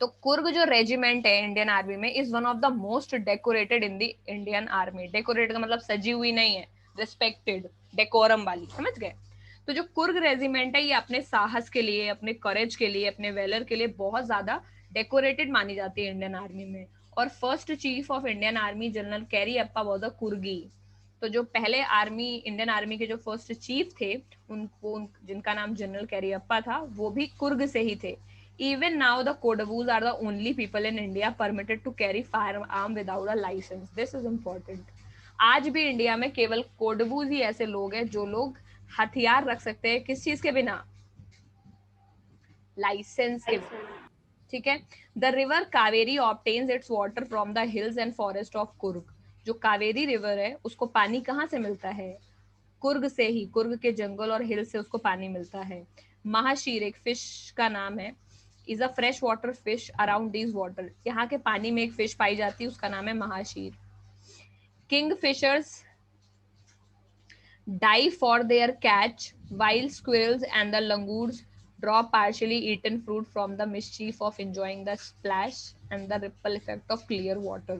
तो कुर्ग जो रेजिमेंट है इंडियन आर्मी में is one of the most decorated in the Indian army. Decorated का मतलब सजी हुई नहीं है, रिस्पेक्टेड, डेकोरम वाली, समझ गए? तो जो कुर्ग रेजिमेंट है ये अपने साहस के लिए, अपने करेज के लिए, अपने वेलर के लिए बहुत ज्यादा डेकोरेटेड मानी जाती है इंडियन आर्मी में। और first chief of Indian army general Cariappa was a Coorgi. तो जो पहले आर्मी, इंडियन आर्मी के जो फर्स्ट चीफ थे, जिनका नाम जनरल कैरीअप्पा था, वो भी कुर्ग से ही थे। Even now, the Kodavus are the only people in India permitted to carry firearm without a license. This is important. आज भी इंडिया में केवल कोडवूज ही ऐसे लोग हैं जो लोग हथियार रख सकते हैं, किस चीज के बिना? लाइसेंस के बिना, ठीक है। The river Kaveri obtains it's water from the hills and forest of Coorg. जो कावेरी रिवर है उसको पानी कहाँ से मिलता है? कुर्ग से ही, कुर्ग के जंगल और हिल से उसको पानी मिलता है। महाशीर एक फिश का नाम है, is a fresh water fish around these water. यहाँ के पानी में एक फिश पाई जाती है, उसका नाम है mahseer. Kingfishers die for their catch, while squirrels and the langurs draw partially eaten fruit from the mischief of enjoying the splash and the ripple effect of clear water.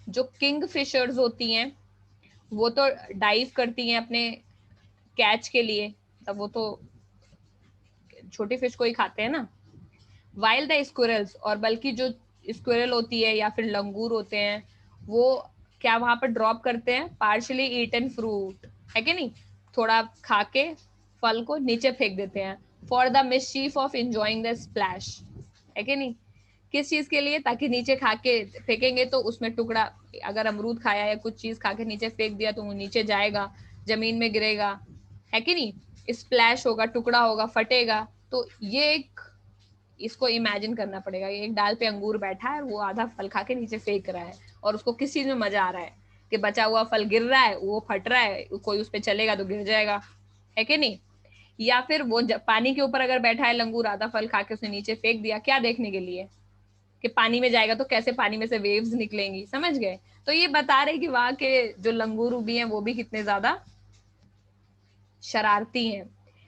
जो किंग फिशर्स होती हैं वो तो dive करती हैं अपने catch के लिए, तब वो तो छोटी फिश को ही खाते हैं ना। वाइल द स्क्विरल्स, और बल्कि जो स्क्विरल होती है या फिर लंगूर होते हैं, वो क्या वहां पर ड्रॉप करते हैं? पार्शली ईटन फ्रूट, है कि नहीं, थोड़ा खा के फल को नीचे फेंक देते हैं। For the mischief of enjoying the splash, है कि नहीं? किस चीज के लिए? ताकि नीचे खा के फेंकेंगे तो उसमें टुकड़ा, अगर अमरूद खाया या कुछ चीज खा के नीचे फेंक दिया तो वो नीचे जाएगा, जमीन में गिरेगा, है कि नहीं, स्प्लैश होगा, टुकड़ा होगा, फटेगा। तो ये एक, इसको इमेजिन करना पड़ेगा, ये एक डाल पे अंगूर बैठा है, वो आधा फल खा के नीचे फेंक रहा है, और उसको किस चीज में मजा आ रहा है कि बचा हुआ फल गिर रहा है, वो फट रहा है, कोई उस पर चलेगा तो गिर जाएगा, है कि नहीं? या फिर वो पानी के ऊपर अगर बैठा है लंगूर, आधा फल खा के उसने नीचे फेंक दिया, क्या देखने के लिए? कि पानी में जाएगा तो कैसे पानी में से वेव्स निकलेंगी, समझ गए? तो ये बता रहे कि वहां के जो लंगूर भी हैं वो भी कितने ज्यादा शरारती हैं।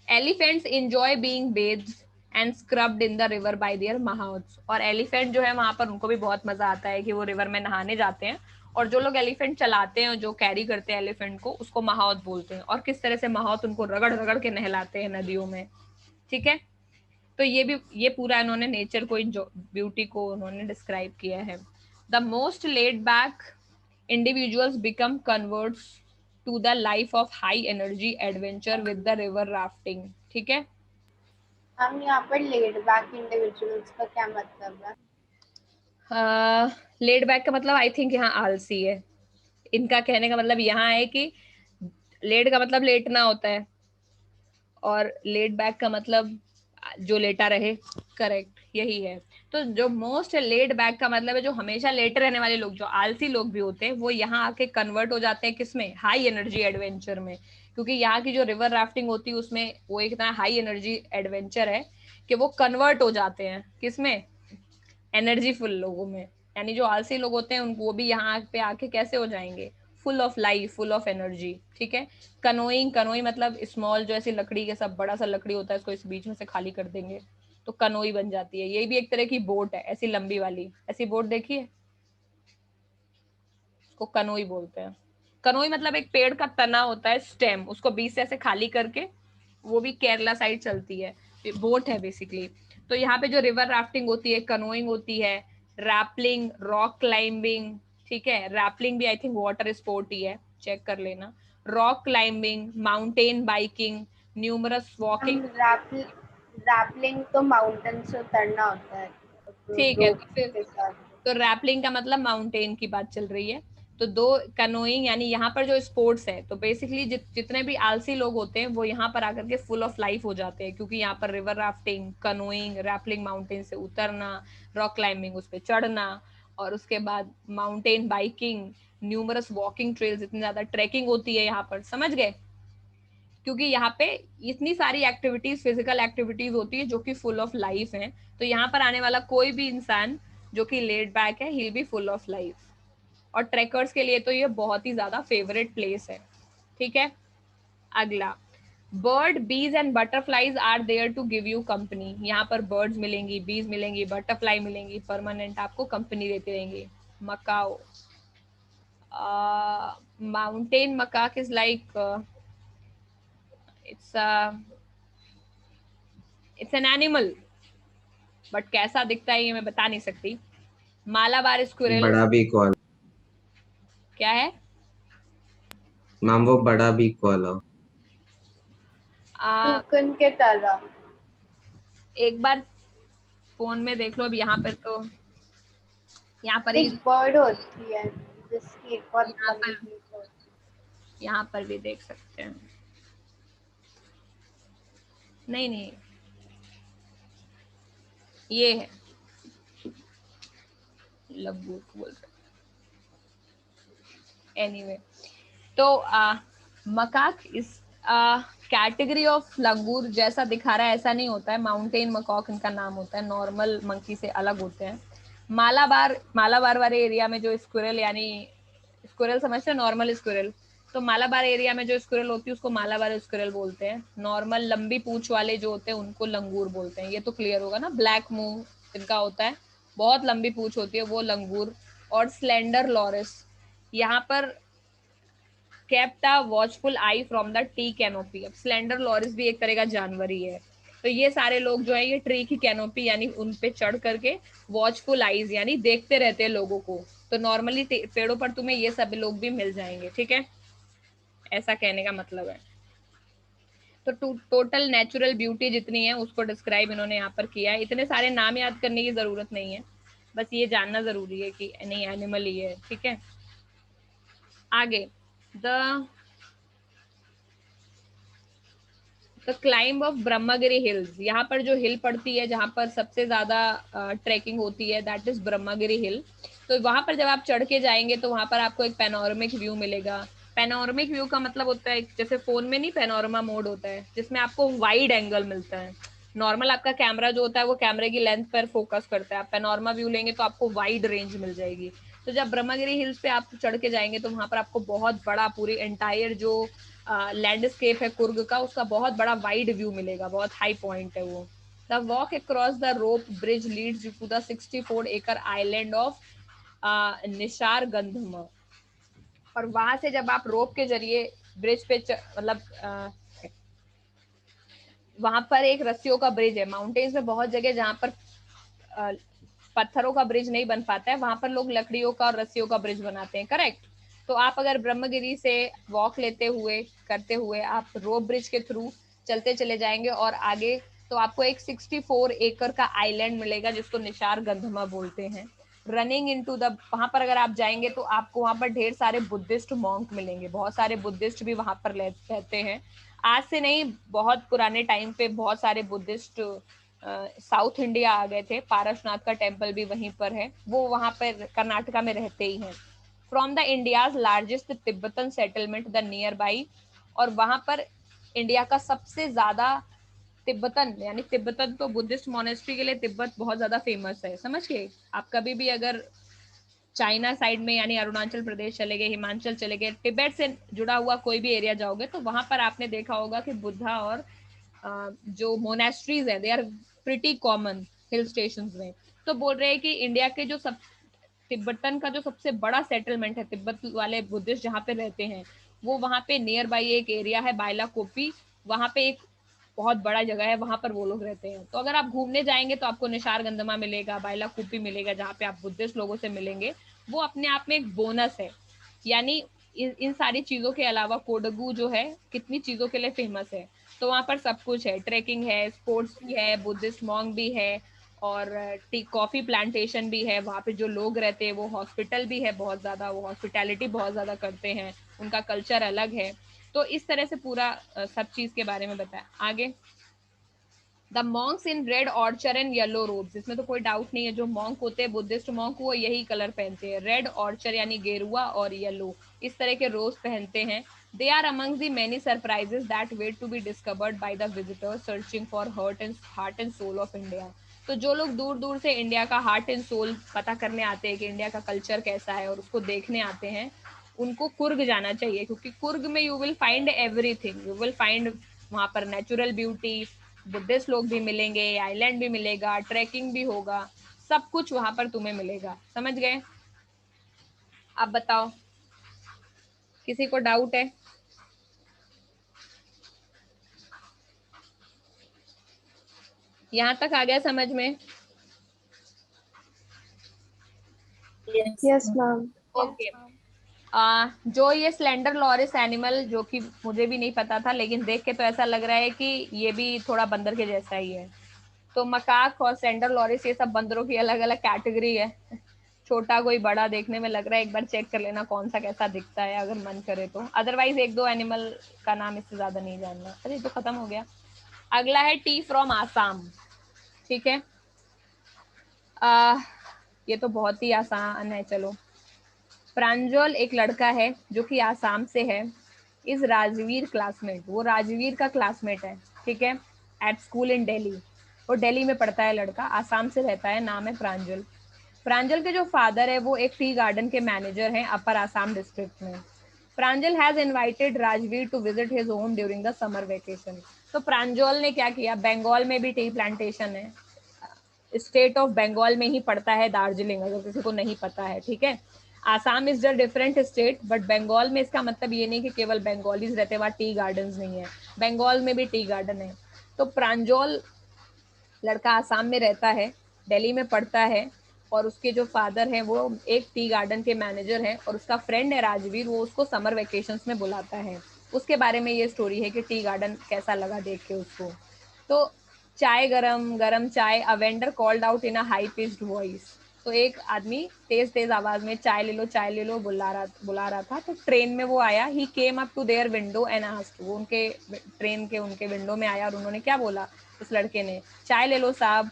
Elephants enjoy being bathed and scrubbed in the river by their mahouts. और एलिफेंट जो है वहां पर उनको भी बहुत मजा आता है कि वो रिवर में नहाने जाते हैं, और जो लोग एलिफेंट चलाते हैं, जो कैरी करते हैं एलिफेंट को, उसको महाउत बोलते हैं। और किस तरह से महाउत उनको रगड़ रगड़ के नहलाते हैं नदियों में, ठीक है। तो ये भी, ये पूरा इन्होंने नेचर को, ब्यूटी को उन्होंने डिस्क्राइब किया है। The most laid back individuals become converts to the life of high energy adventure with the river rafting, ठीक है। हम यहाँ पर लेड बैक इंडिविजुअल्स का क्या मतलब है? लेड बैक का मतलब आई थिंक यहाँ आलसी है। इनका कहने का मतलब यहाँ है कि लेड का मतलब लेटना होता है और लेड बैक का मतलब जो लेटा रहे। करेक्ट, यही है। तो जो मोस्ट लेड बैक का मतलब है जो हमेशा लेटे रहने वाले लोग, जो आलसी लोग भी होते हैं, वो यहाँ आके कन्वर्ट हो जाते हैं किसमें? हाई एनर्जी एडवेंचर में। क्योंकि यहाँ की जो रिवर राफ्टिंग होती है उसमें वो एक इतना हाई एनर्जी एडवेंचर है कि वो कन्वर्ट हो जाते हैं किसमें? एनर्जीफुल लोगों में। यानी जो आलसी लोग होते हैं उनको, वो भी यहाँ पे आके कैसे हो जाएंगे? Full of life, full of energy. ठीक है। कनोइंग, कनोई मतलब स्मॉल, जो ऐसी लकड़ी के सब बड़ा सा लकड़ी होता है, इसको इस बीच में से खाली कर देंगे तो कनोई बन जाती है। ये भी एक तरह की बोट है, ऐसी लंबी वाली। ऐसी बोट देखी है? उसको कनोई बोलते हैं। कनोई मतलब एक पेड़ का तना होता है, स्टेम, उसको बीच से ऐसे खाली करके, वो भी केरला साइड चलती है। बोट है बेसिकली। तो यहाँ पे जो रिवर राफ्टिंग होती है, कनोइंग होती है, रैपलिंग, रॉक क्लाइंबिंग। ठीक है, रैपलिंग भी आई थिंक वाटर स्पोर्ट ही है, चेक कर लेना। Rock climbing, mountain biking, numerous हम वॉकिंग। रैपलिंग तो माउंटेन से उतरना होता है ठीक है, रोप तो फिर के साथ। तो रैपलिंग का मतलब माउंटेन की बात चल रही है। तो दो, कनोइंग यानी यहाँ पर जो स्पोर्ट्स है, तो बेसिकली जितने भी आलसी लोग होते हैं वो यहाँ पर आकर के फुल ऑफ लाइफ हो जाते हैं। क्योंकि यहाँ पर river rafting, canoeing, rappelling mountain से उतरना, रॉक क्लाइंबिंग उस पर चढ़ना, और उसके बाद mountain biking, numerous walking trails, इतनी ज्यादा ट्रैकिंग होती है यहाँ पर, समझ गए? क्योंकि यहाँ पे इतनी सारी एक्टिविटीज, फिजिकल एक्टिविटीज होती है जो कि फुल ऑफ लाइफ है। तो यहाँ पर आने वाला कोई भी इंसान जो कि लेड बैक है, ही बी फुल ऑफ लाइफ। और ट्रैकर्स के लिए तो ये बहुत ही ज्यादा फेवरेट प्लेस है। ठीक है। अगला, bird, bees and butterflies are there to give you company. यहाँ पर बर्ड्स मिलेंगी, बीज मिलेंगी, बटरफ्लाई मिलेंगी, परमानेंट आपको कंपनी देते रहेंगे। Macao, mountain macaque is like, it's it's an animal, but कैसा दिखता है ये मैं बता नहीं सकती। मालाबार स्क्विरल बड़ा भी कॉल क्या है? मैम, वो बड़ा भी कॉल टूकन के तरह। एक बार फोन में देख लो। अब यहाँ पर तो, यहाँ पर ही, एक बर्ड होती है जिसकी बहुत यहाँ लंबी पर, पीठ होती है। यहाँ पर भी देख सकते हैं। नहीं नहीं, ये है लंगूर बोल रहे। एनीवे, तो मकाक इस कैटेगरी ऑफ लंगूर जैसा दिखा रहा है ऐसा नहीं होता है। माउंटेन मकॉक इनका नाम होता है, नॉर्मल मंकी से अलग होते हैं। मालाबार, मालाबार वाले एरिया में जो स्क्विरल, यानी स्क्विरल समझते हैं, नॉर्मल स्क्विरल, तो मालाबार एरिया में जो स्क्विरल होती है उसको मालाबार स्क्विरल बोलते हैं। नॉर्मल लंबी पूंछ वाले जो होते हैं उनको लंगूर बोलते हैं। ये तो क्लियर होगा ना। ब्लैक मुंह इनका होता है, बहुत लंबी पूंछ होती है, वो लंगूर। और स्लेंडर लॉरिस, यहाँ पर kept a watchful eye from the T canopy. अब स्लेंडर लॉरिस भी एक तरह का जानवर ही है। तो ये सारे लोग जो है ये ट्री की कैनोपी यानी उन पे चढ़ करके वॉचफुल आईज यानी देखते रहते हैं लोगों को। तो नॉर्मली पेड़ों पर तुम्हें ये सब लोग भी मिल जाएंगे। ठीक है, ऐसा कहने का मतलब है। तो टोटल नेचुरल ब्यूटी जितनी है उसको डिस्क्राइब इन्होंने यहाँ पर किया है। इतने सारे नाम याद करने की जरूरत नहीं है, बस ये जानना जरूरी है कि नहीं एनिमल ही है। ठीक है। आगे, the climb of Brahmagiri hills. यहाँ पर जो हिल पड़ती है जहाँ पर सबसे ज्यादा ट्रैकिंग होती है, दैट इज ब्रह्मगिरी हिल। तो वहां पर जब आप चढ़ के जाएंगे तो वहां पर आपको एक पैनोरमिक व्यू मिलेगा। पैनोरमिक व्यू का मतलब होता है जैसे फोन में नहीं पैनोरमा मोड होता है जिसमें आपको वाइड एंगल मिलता है। नॉर्मल आपका कैमरा जो होता है वो कैमरे की लेंथ पर फोकस करता है, आप पैनोरमा व्यू लेंगे तो आपको वाइड रेंज मिल जाएगी। तो जब ब्रह्मगिरी हिल्स पे आप चढ़ के जाएंगे तो वहां पर आपको बहुत बड़ा, पूरी एंटायर जो लैंडस्केप है कुर्ग का, उसका बहुत बड़ा वाइड व्यू मिलेगा, बहुत हाई पॉइंट है वो। The walk across the rope bridge leads you to the 64 acre island of निशार गंधम। और वहां से जब आप रोप के जरिए ब्रिज पे मतलब वहां पर एक रस्सियों का ब्रिज है। माउंटेन्स में बहुत जगह जहां पर पत्थरों का ब्रिज नहीं बन पाता है, वहां पर लोग लकड़ियों का और रस्सियों का ब्रिज बनाते हैं। करेक्ट। तो आप अगर ब्रह्मगिरी से वॉक लेते हुए, करते हुए आप रोप ब्रिज के थ्रू चलते चले जाएंगे और आगे तो आपको एक 64 एकड़ का आइलैंड मिलेगा जिसको निशार गंधमा बोलते हैं। रनिंग इनटू द, वहां पर अगर आप जाएंगे तो आपको वहां पर ढेर सारे बुद्धिस्ट मॉन्क मिलेंगे, बहुत सारे बुद्धिस्ट भी वहां पर रहते हैं। आज से नहीं, बहुत पुराने टाइम पे बहुत सारे बुद्धिस्ट साउथ इंडिया आ गए थे। पारसनाथ का टेम्पल भी वहीं पर है, वो वहां पर कर्नाटका में रहते ही हैं। From the India's largest Tibetan settlement the near by, और वहां पर इंडिया का सबसे ज्यादा तिब्बतन, यानी तिब्बतन तो बुद्धिस्ट मोनेस्ट्री के लिए तिब्बत बहुत ज्यादा फेमस है, समझ गए आप। कभी भी अगर चाइना साइड में यानी अरुणाचल प्रदेश चले गए, हिमाचल चले गए, तिब्बत से जुड़ा हुआ कोई भी एरिया जाओगे तो वहां पर आपने देखा होगा कि बुद्धा और जो मोनेस्ट्रीज है they are pretty common hill station में। तो बोल रहे हैं कि इंडिया के जो सब तिब्बतन का जो सबसे बड़ा सेटलमेंट है, तिब्बत वाले बुद्धिस्ट जहाँ पे रहते हैं, वो वहां पे नियर बाई एक एरिया है बायलाकोपी, वहां पे एक बहुत बड़ा जगह है, वहां पर वो लोग रहते हैं। तो अगर आप घूमने जाएंगे तो आपको निशार गंधमा मिलेगा, बायलाकुप्पी मिलेगा, जहाँ पे आप बुद्धिस्ट लोगों से मिलेंगे। वो अपने आप में एक बोनस है। यानी इन सारी चीजों के अलावा कोडगू जो है कितनी चीजों के लिए फेमस है। तो वहां पर सब कुछ है, ट्रेकिंग है, स्पोर्ट्स भी है, बुद्धिस्ट मॉन्क भी है, और टी कॉफी प्लांटेशन भी है। वहाँ पे जो लोग रहते हैं वो हॉस्पिटल भी है बहुत ज्यादा, वो हॉस्पिटैलिटी बहुत ज्यादा करते हैं, उनका कल्चर अलग है। तो इस तरह से पूरा सब चीज के बारे में बताया। आगे, the Monks in red Archer and yellow ropes, इसमें तो कोई डाउट नहीं है, जो मॉन्क होते हैं बुद्धिस्ट मॉन्क वो यही कलर पहनते हैं, रेड ऑर्चर यानी गेरुआ और येलो, इस तरह के रोज पहनते हैं। They are amongst the many surprises that wait to be discovered by the visitors searching for heart and soul of India. तो जो लोग दूर दूर से इंडिया का हार्ट एंड सोल पता करने आते हैं कि इंडिया का कल्चर कैसा है और उसको देखने आते हैं, उनको कुर्ग जाना चाहिए, क्योंकि कुर्ग में you will find everything. You will find वहां पर नेचुरल ब्यूटी, बुद्धिस्ट लोग भी मिलेंगे, आइलैंड भी मिलेगा, ट्रैकिंग भी होगा, सब कुछ वहां पर तुम्हें मिलेगा। समझ गए? आप बताओ, किसी को डाउट है? यहाँ तक आ गया समझ में? Yes ma'am. ओके। जो ये स्लेंडर लॉरिस एनिमल, जो कि मुझे भी नहीं पता था, लेकिन देख के तो ऐसा लग रहा है कि ये भी थोड़ा बंदर के जैसा ही है। तो मकाक और स्लेंडर लॉरिस ये सब बंदरों की अलग अलग कैटेगरी है, छोटा कोई बड़ा देखने में लग रहा है। एक बार चेक कर लेना कौन सा कैसा दिखता है अगर मन करे तो, अदरवाइज एक दो एनिमल का नाम इससे ज्यादा नहीं जानना। अरे तो खत्म हो गया। अगला है टी फ्रॉम आसाम। ठीक है, ये तो बहुत ही आसान है, चलो। प्रांजल एक लड़का है जो कि आसाम से है, इस राजवीर क्लासमेट, वो राजवीर का क्लासमेट है, ठीक है, एट स्कूल इन दिल्ली। वो दिल्ली में पढ़ता है लड़का, आसाम से रहता है, नाम है प्रांजल। प्रांजल के जो फादर है वो एक टी गार्डन के मैनेजर हैं अपर आसाम डिस्ट्रिक्ट में। Pranjal has invited Rajvir to visit his home during the summer vacation. तो प्रांजल ने क्या किया, बंगाल में भी टी प्लांटेशन है, स्टेट ऑफ बंगाल में ही पड़ता है दार्जिलिंग, अगर किसी को नहीं पता है, ठीक है। Assam is the different state, but Bengal में इसका मतलब ये नहीं कि केवल बंगालीज रहते वहाँ टी गार्डन नहीं है, बंगाल में भी टी गार्डन है। तो प्रांजल लड़का आसाम में रहता है, दिल्ली में पढ़ता है, और उसके जो फादर हैं वो एक टी गार्डन के मैनेजर हैं, और उसका फ्रेंड है राजवीर, वो उसको समर वेकेशंस में बुलाता है। उसके बारे में ये स्टोरी है कि टी गार्डन कैसा लगा देख के उसको। तो चाय गरम गरम चाय, a vendor called out in a high pitched voice. तो एक आदमी तेज तेज आवाज में चाय ले लो बुला रहा था। तो ट्रेन में वो आया, he came up to their window and asked, वो उनके ट्रेन के उनके विंडो में आया और उन्होंने क्या बोला, उस लड़के ने, चाय ले लो साहब,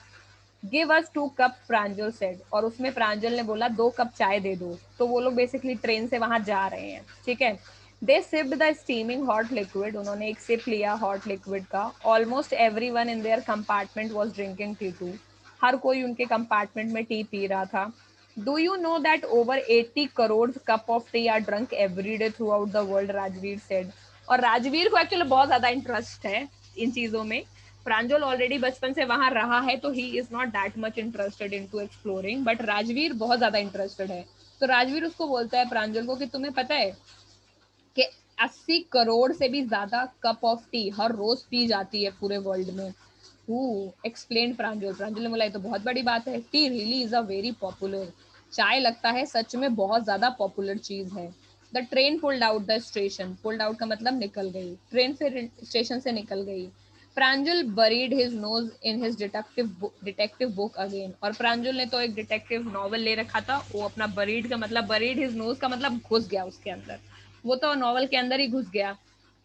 गिव अस 2 कप, प्रांजल सेड, और उसमें प्रांजल ने बोला 2 कप चाय दे दो। तो वो लोग बेसिकली ट्रेन से वहां जा रहे हैं, ठीक है। They sipped the steaming hot liquid, उन्होंने एक सिप लिया हॉट लिक्विड का। Almost everyone in their compartment was drinking tea too, हर कोई उनके कंपार्टमेंट में टी पी रहा था। Do you know that over 80 crore cup of tea are drunk every day throughout the world, Rajvir said. और राजवीर को एक्चुअली बहुत ज्यादा इंटरेस्ट है इन चीजों में। प्रांजल ऑलरेडी बचपन से वहां रहा है, तो he is not that much interested into exploring, but Rajveer बहुत ज्यादा इंटरेस्टेड है। तो राजवीर उसको बोलता है प्रांजल को कि तुम्हें पता है कि 80 करोड़ से भी ज्यादा कप ऑफ टी हर रोज पी जाती है पूरे वर्ल्ड में। एक्सप्लेन प्रांजल। प्रांजल ने बोला ये तो बहुत बड़ी बात है, T really is a very popular, चाय लगता है सच में बहुत ज्यादा पॉपुलर चीज है। The train pulled out the station, pulled out का मतलब निकल गई, ट्रेन फिर स्टेशन से निकल गई। प्रांजल buried his nose in his detective book again. और प्रांजल ने तो एक डिटेक्टिव नॉवल ले रखा था, वो अपना buried का मतलब buried his nose का मतलब घुस गया उसके अंदर, वो तो नॉवल के अंदर ही घुस गया.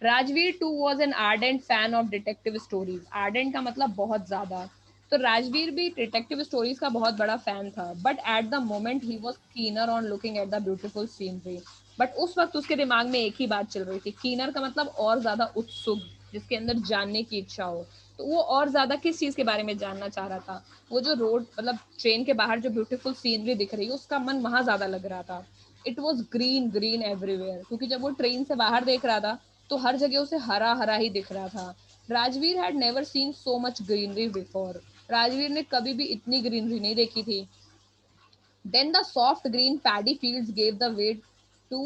Rajveer too was an ardent fan of detective stories. Ardent का मतलब बहुत ज्यादा. तो राजवीर भी डिटेक्टिव स्टोरीज का बहुत बड़ा फैन था, but at the moment he was keener on looking at the beautiful scenery. But उस वक्त उसके दिमाग में एक ही बात चल रही थी, कीनर का मतलब और ज्यादा उत्सुक, जिसके अंदर जानने की इच्छा हो. तो वो और ज्यादा किस चीज के बारे में जानना चाह रहा था, वो जो रोड मतलब ट्रेन के बाहर जो ब्यूटीफुल सीनरी दिख रही है उसका मन वहां ज्यादा लग रहा था. It was green green everywhere, क्योंकि जब वो ट्रेन से बाहर देख रहा था तो हर जगह उसे हरा हरा ही दिख रहा था. Rajveer had never seen so much greenery before. Rajveer ने कभी भी इतनी ग्रीनरी नहीं देखी थी. Then the soft green paddy fields gave the way to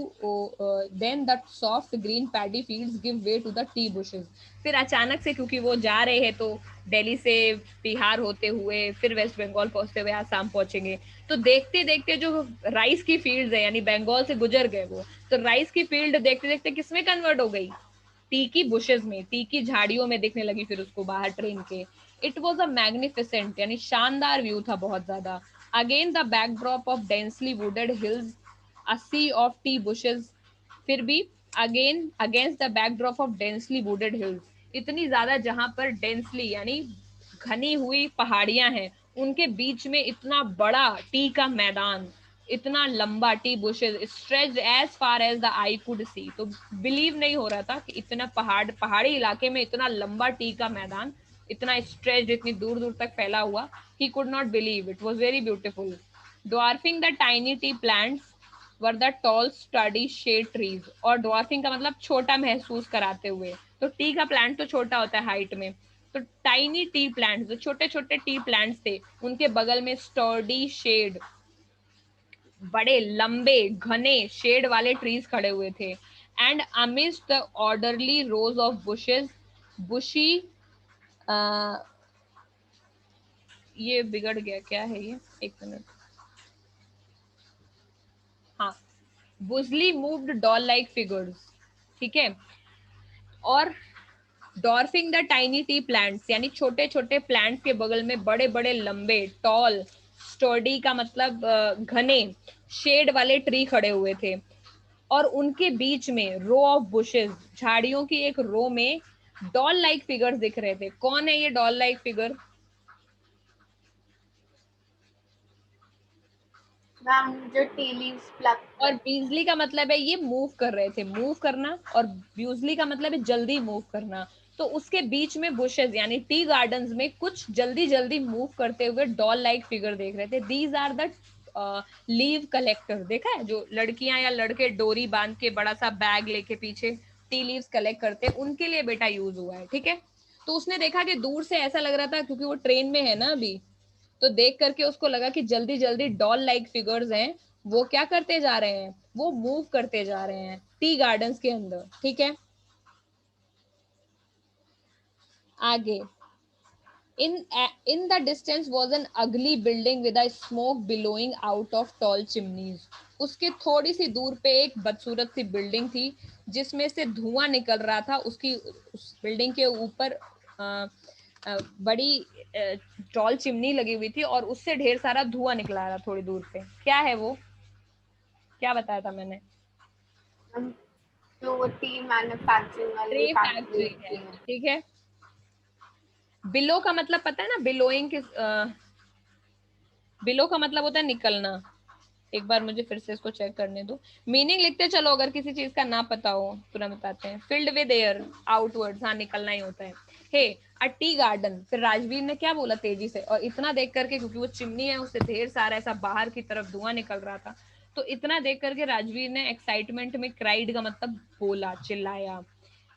then that soft green paddy fields give way to the tea bushes. फिर अचानक से, क्योंकि वो जा रहे हैं तो दिल्ली से बिहार होते हुए फिर वेस्ट बंगाल पहुंचते हुए आसाम पहुंचेंगे, तो देखते देखते जो राइस की फील्ड्स है, यानी बंगाल से गुजर गए वो, तो राइस की फील्ड देखते देखते किसमें कन्वर्ट हो गई, टी की बुशेस में, टी की झाड़ियों में दिखने लगी फिर उसको बाहर ट्रेन के. इट वॉज अ मैग्निफिसेंट, यानी शानदार व्यू था बहुत ज्यादा. Again the backdrop of densely wooded hills, a sea of tea bushes. फिर भी again against the backdrop of densely wooded hills, इतनी ज्यादा जहां पर डेंसली यानी घनी हुई पहाड़ियां हैं, उनके बीच में इतना बड़ा टी का मैदान, इतना लंबा tea bushes stretched as far as the eye could see. तो बिलीव नहीं हो रहा था कि इतना पहाड़ी इलाके में इतना लंबा टी का मैदान, इतना स्ट्रेच्ड, इतनी दूर दूर तक फैला हुआ. He could not believe, it was very beautiful. Dwarfing the tiny tea plants were the tall sturdy shade trees. और ड्वार्फिंग का मतलब छोटा महसूस कराते हुए, तो टी का प्लांट तो छोटा होता है हाइट में, तो टाइनी टी प्लांट्स, जो छोटे छोटे टी प्लांट्स थे, उनके बगल में स्टडी शेड, बड़े लंबे घने शेड वाले ट्रीज खड़े हुए थे. And amidst the orderly rows of bushes, bushy, ये बिगड़ गया, क्या है ये, एक मिनट, हाँ, busily moved doll like figures. ठीक है. और dwarfing the tiny tea plants, यानी छोटे छोटे प्लांट्स के बगल में बड़े बड़े लंबे, टॉल, स्टर्डी का मतलब घने शेड वाले ट्री खड़े हुए थे. और उनके बीच में रो ऑफ बुशेस, झाड़ियों की एक रो में डॉल लाइक फिगर्स दिख रहे थे. कौन है ये डॉल लाइक फिगर? मैम जो टी लीव्स प्लक. और बीजली का मतलब है ये मूव कर रहे थे, मूव करना, और ब्यूजली का मतलब है जल्दी मूव करना. तो उसके बीच में बुशेस यानी टी गार्डन्स में कुछ जल्दी जल्दी मूव करते हुए डॉल लाइक फिगर देख रहे थे. These are the leaf collector. देखा है जो लड़कियां या लड़के डोरी बांध के बड़ा सा बैग लेके पीछे टी लीव्स कलेक्ट करते हैं, उनके लिए बेटा यूज हुआ है. ठीक है. तो उसने देखा कि दूर से ऐसा लग रहा था, क्योंकि वो ट्रेन में है ना अभी, तो देख करके उसको लगा कि जल्दी जल्दी डॉल लाइक फिगर्स हैं, वो क्या करते जा रहे हैं, वो मूव करते जा रहे हैं टी गार्डन्स के अंदर. ठीक है. आगे, in the distance was an ugly building with a smoke billowing out of tall chimneys. उसके थोड़ी सी दूर पे एक बदसूरत सी बिल्डिंग थी जिसमें से धुआं निकल रहा था. उसकी उस बिल्डिंग के ऊपर बड़ी टॉल चिमनी लगी हुई थी और उससे ढेर सारा धुआं निकला रहा थोड़ी दूर पे. क्या है वो, क्या बताया था मैंने? तो वो टी मैन्युफैक्चरिंग वाली ट्री फैक्ट्री है. फैक्ट्री. ठीक है. बिलो का मतलब पता है ना, बिलोइंग किस, बिलो का मतलब होता है निकलना. एक बार मुझे फिर से इसको चेक करने दो, मीनिंग लिखते चलो, अगर किसी चीज का ना पता हो तुरंत बताते हैं. फिल्ड विद एयर आउटवर्ड्स, हाँ निकलना ही होता है. हे अ टी गार्डन. फिर राजवीर ने क्या बोला तेजी से, और इतना देख करके, क्योंकि वो चिमनी है उससे ढेर सारा ऐसा बाहर की तरफ धुआं निकल रहा था, तो इतना देख करके राजवीर ने एक्साइटमेंट में क्राइड का मतलब बोला, चिल्लाया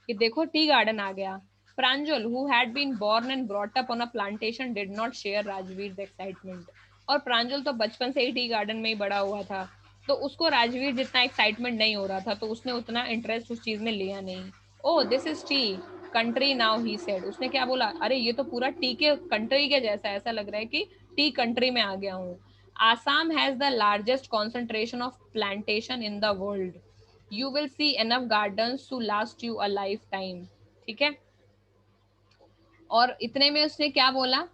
कि देखो टी गार्डन आ गया. प्रांजल, who had been born and brought up on a plantation, did not share Rajveer's excitement. और प्रांजल तो बचपन से ही टी गार्डन में ही बड़ा हुआ था, तो उसको राजवीर जितना एक्साइटमेंट नहीं हो रहा था, तो उसने उतना इंटरेस्ट उस चीज में लिया नहीं. Oh this is T country now, he said. उसने क्या बोला, अरे ये तो पूरा टी के कंट्री के जैसा, ऐसा लग रहा है कि टी कंट्री में आ गया हूँ. Assam has the largest concentration of plantation in the world. You will see enough gardens to last you a lifetime. ठीक है. और इतने में उसने क्या बोला,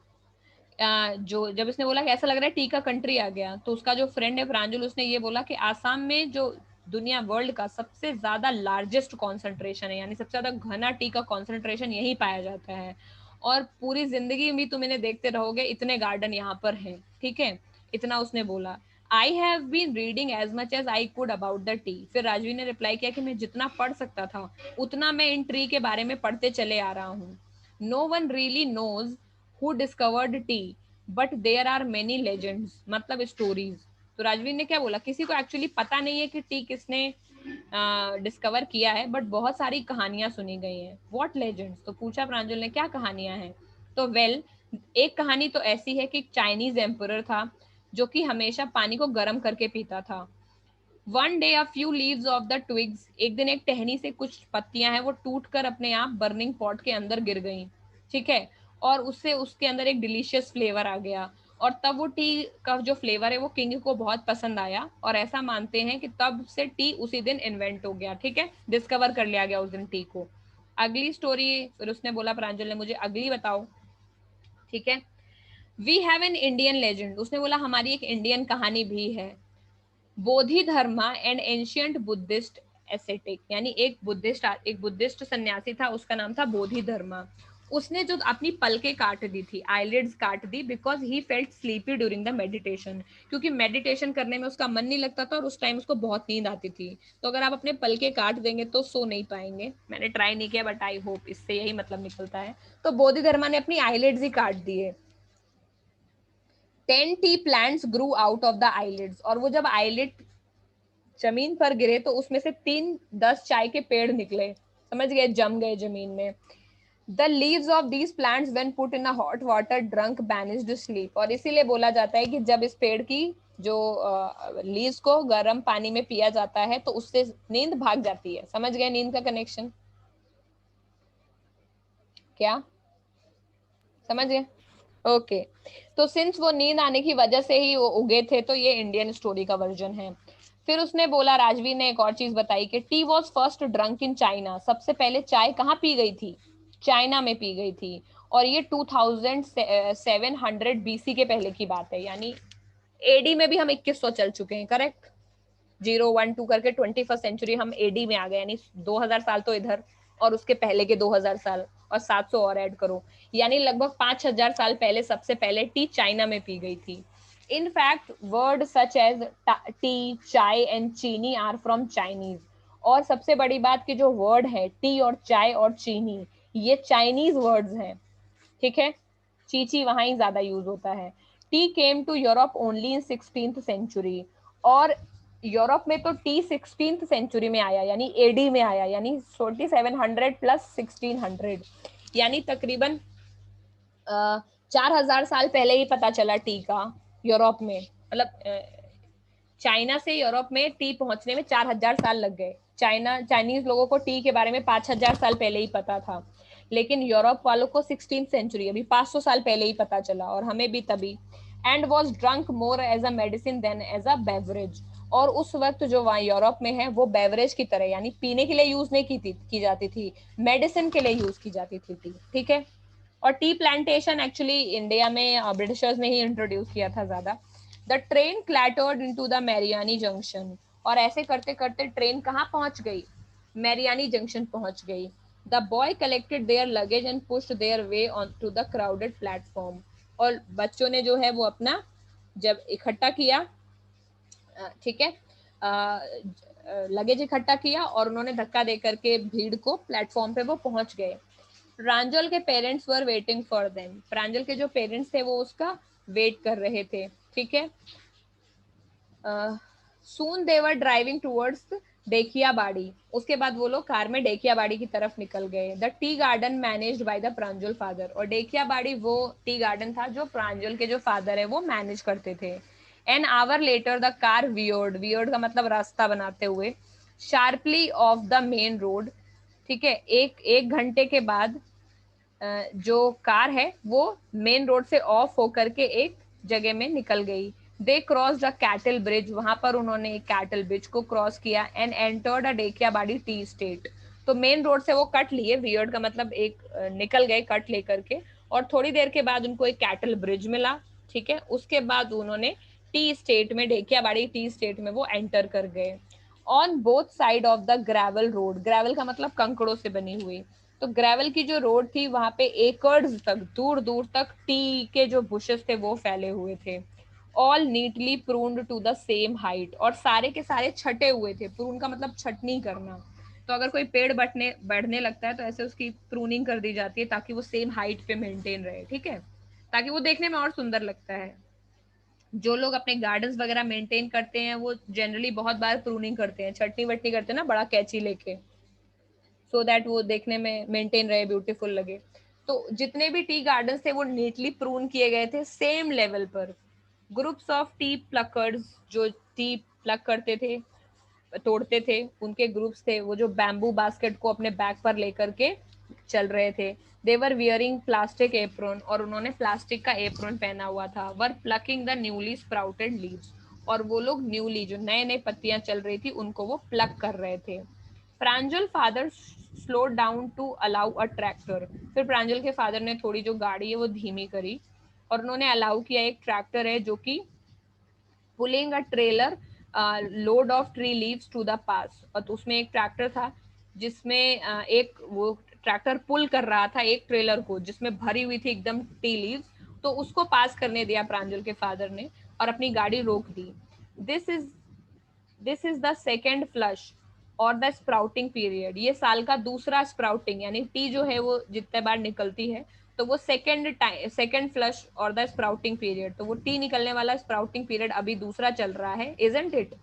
जो जब इसने बोला कि ऐसा लग रहा है टी का कंट्री आ गया, तो उसका जो फ्रेंड है प्रांजल, उसने ये बोला कि आसाम में जो दुनिया वर्ल्ड का सबसे ज्यादा लार्जेस्ट कॉन्सेंट्रेशन है, यानी सबसे ज्यादा घना टी का कॉन्सेंट्रेशन यहीं पाया जाता है, और पूरी जिंदगी भी तुम इन्हें देखते रहोगे, इतने गार्डन यहाँ पर हैं। ठीक है, इतना उसने बोला। I have been reading as much as I could about the tea. फिर राजवीर ने रिप्लाई किया कि मैं जितना पढ़ सकता था उतना मैं इन ट्री के बारे में पढ़ते चले आ रहा हूँ। No one really knows who discovered tea but there are many legends, मतलब स्टोरीज। तो राजवीर ने क्या बोला, किसी को एक्चुअली पता नहीं है कि टी किसने डिस्कवर किया है, बट बहुत सारी कहानियां सुनी गई हैं। व्हाट लेजेंड्स, तो पूछा प्रांजल ने क्या कहानियां हैं। तो वेल, एक कहानी तो ऐसी है कि चाइनीज एम्परर था जो कि हमेशा पानी को गर्म करके पीता था। One day a few leaves of the twigs, एक दिन एक टहनी से कुछ पत्तियां हैं वो टूट कर अपने आप बर्निंग पॉट के अंदर गिर गई। ठीक है, और उससे उसके अंदर एक डिलीशियस फ्लेवर आ गया, और तब वो टी का जो फ्लेवर है वो किंग को बहुत पसंद आया, और ऐसा मानते हैं कि तब से टी उसी दिन इन्वेंट हो गया। ठीक है, डिस्कवर कर लिया गया उस दिन टी को। अगली स्टोरी, फिर उसने बोला प्रांजल ने, मुझे अगली बताओ। ठीक है, we have an Indian legend, उसने बोला हमारी एक इंडियन कहानी भी है। Bodhidharma and ancient Buddhist ascetic, यानी एक बुद्धिस्ट सन्यासी था, उसका नाम था बोधि धर्मा। उसने जो अपनी पलकें काट दी थी, आईलिड्स काट दी, because he felt sleepy during the meditation, क्योंकि मेडिटेशन करने में उसका मन नहीं लगता था और उस टाइम उसको बहुत नींद आती थी। तो अगर आप अपने पलकें काट देंगे तो सो नहीं पाएंगे। मैंने ट्राई नहीं किया, बट आई होप इससे यही मतलब निकलता है। तो बोधि धर्मा ने अपनी आईलिड्स ही काट दिए। 10 T plants Guru out of the eyelids, और वो जब आईलिड जमीन पर गिरे तो उसमें से 10 चाय के पेड़ निकले, समझ गए, जम गए जमीन में। The leaves of these plants when put in a hot water drunk banished sleep, और इसीलिए बोला जाता है कि जब इस पेड़ की जो लीव्स को गर्म पानी में पिया जाता है तो उससे नींद भाग जाती है। समझ गए नींद का कनेक्शन? क्या समझ गए? ओके, तो सिंस वो नींद आने की वजह से ही वो उगे थे, तो ये इंडियन स्टोरी का वर्जन है। फिर उसने बोला, राजवीर ने एक और चीज बताई कि T was first drunk in China, सबसे पहले चाय कहाँ पी गई थी? चाइना में पी गई थी, और ये 2700 बीसी के पहले की बात है, यानी एडी में भी हम 2100 चल चुके हैं। करेक्ट, 012 करके 21st सेंचुरी हम एडी में आ गए, यानी 2000 साल तो इधर, और उसके पहले के 2000 साल, और 700 और ऐड करो, यानी लगभग 5000 साल पहले सबसे पहले टी चाइना में पी गई थी। In fact, words such as tea, चाय एंड चीनी आर फ्रॉम चाइनीज, और सबसे बड़ी बात कि जो वर्ड है टी और चाय और चीनी, ये चाइनीज वर्ड्स हैं। ठीक है, चीची वहां ही ज्यादा यूज होता है। Tea came to Europe only in 16th century, और यूरोप में तो टी 16th सेंचुरी में आया, यानी एडी में आया, यानी 4700 प्लस 1600, यानी तकरीबन 4000 साल पहले ही पता चला टी का यूरोप में। मतलब चाइना से यूरोप में टी पहुंचने में 4000 साल लग गए। चाइनीज लोगों को टी के बारे में 5000 साल पहले ही पता था, लेकिन यूरोप वालों को 16th सेंचुरी, अभी 500 साल पहले ही पता चला, और हमें भी तभी। And was drunk more as a medicine than as a beverage, और उस वक्त जो वहाँ यूरोप में है वो बेवरेज की तरह, यानी पीने के लिए यूज नहीं की जाती थी, मेडिसिन के लिए यूज की जाती थी टी। ठीक है, और टी प्लांटेशन एक्चुअली इंडिया में ब्रिटिशर्स ने ही इंट्रोड्यूस किया था ज्यादा। The train clattered into the Mariani junction, और ऐसे करते करते ट्रेन कहाँ पहुंच गई? मैरियानी जंक्शन पहुंच गई। The boy collected their luggage and pushed their way on to the crowded platform, और बच्चों ने जो है वो अपना जब इकट्ठा किया, ठीक है, लगेज इकट्ठा किया, और उन्होंने धक्का दे करके भीड़ को प्लेटफॉर्म पे वो पहुंच गए। प्रांजल के parents were waiting for them, Pranjal के जो पेरेंट्स थे वो उसका वेट कर रहे थे। ठीक है, सून दे वर ड्राइविंग टूवर्ड्स डेकियाबाड़ी, उसके बाद वो लोग कार में डेकियाबाड़ी की तरफ निकल गए। The tea garden managed by the Pranjal father, और डेकियाबाड़ी वो टी गार्डन था जो प्रांजल के जो फादर है वो मैनेज करते थे। An hour later the car weird का मतलब रास्ता बनाते हुए, sharply of the main road. ठीक है, एक घंटे के बाद जो कार है वो मेन रोड से ऑफ होकर के एक जगह में निकल गई। They cross the cattle bridge, वहां पर उन्होंने एक कैटल ब्रिज को क्रॉस किया, and entered a Dhekiabari tea estate, तो मेन रोड से वो कट लिए, वियर्ड का मतलब एक निकल गए कट लेकर के, और थोड़ी देर के बाद उनको एक कैटल ब्रिज मिला, ठीक है। उसके बाद उन्होंने टी स्टेट में, ढेकियाबाड़ी टी स्टेट में वो एंटर कर गए। On both side of the gravel road, gravel का मतलब कंकड़ों से बनी हुई, तो ग्रेवल की जो रोड थी वहां पे एकर्स तक, दूर दूर तक टी के जो बुशेस थे वो फैले हुए थे। All neatly pruned to the same height, और सारे के सारे छटे हुए थे। प्रून का मतलब छटनी करना, तो अगर कोई पेड़ बढ़ने लगता है तो ऐसे उसकी प्रूनिंग कर दी जाती है ताकि वो सेम हाइट पे मेंटेन रहे, ठीक है, ताकि वो देखने में और सुंदर लगता है। जो लोग अपने गार्डन्स वगैरह मेंटेन करते हैं वो जनरली बहुत बार प्रूनिंग करते हैं, छटनी वटनी करते हैं ना बड़ा कैंची लेके, सो दैट वो देखने में मेंटेन रहे, ब्यूटीफुल लगे। तो जितने भी टी गार्डन थे वो नीटली प्रून किए गए थे सेम लेवल पर। ग्रुप्स ऑफ टी प्लकर्स, जो टी प्लक करते थे, तोड़ते थे, उनके ग्रुप्स थे, वो जो बैम्बू बास्केट को अपने बैक पर लेकर के चल रहे थे। देवर वियरिंग प्लास्टिक एप्रॉन, और उन्होंने प्लास्टिक का एप्रॉन पहना हुआ था। Were plucking the newly sprouted leaves, और वो लोग न्यूली, जो नए नए पत्तियां चल रही थी, उनको वो प्लक कर रहे थे। Pranjal father slow down to allow a tractor, फिर प्रांजल के फादर ने थोड़ी जो गाड़ी है वो धीमी करी, और उन्होंने अलाउ किया एक ट्रैक्टर है जो कि pulling a trailer load of tree leaves to the pass, और तो उसमें एक ट्रैक्टर था जिसमें एक वो ट्रैक्टर पुल कर रहा था एक ट्रेलर को जिसमें भरी हुई थी एकदम टी लीव्स, तो उसको पास करने दिया प्रांजल के फादर ने और अपनी गाड़ी रोक दी। This is the second flush और द स्प्राउटिंग पीरियड, ये साल का दूसरा स्प्राउटिंग, यानी टी जो है वो जितने बार निकलती है तो वो सेकेंड फ्लश और द स्प्राउटिंग पीरियड, तो वो टी निकलने वाला स्प्राउटिंग पीरियड अभी दूसरा चल रहा है, इजंट इट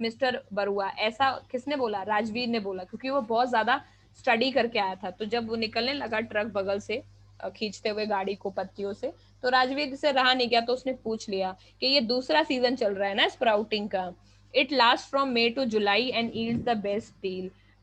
मिस्टर बरुआ? ऐसा किसने बोला? राजवीर ने बोला, क्योंकि वो बहुत ज्यादा स्टडी करके आया था। तो जब वो निकलने लगा ट्रक बगल से खींचते हुए गाड़ी को पत्तियों से, तो राजवीर से रहा नहीं गया, तो उसने पूछ लिया कि ये दूसरा सीजन चल रहा है ना स्प्राउटिंग का, it last from May to July and it's the best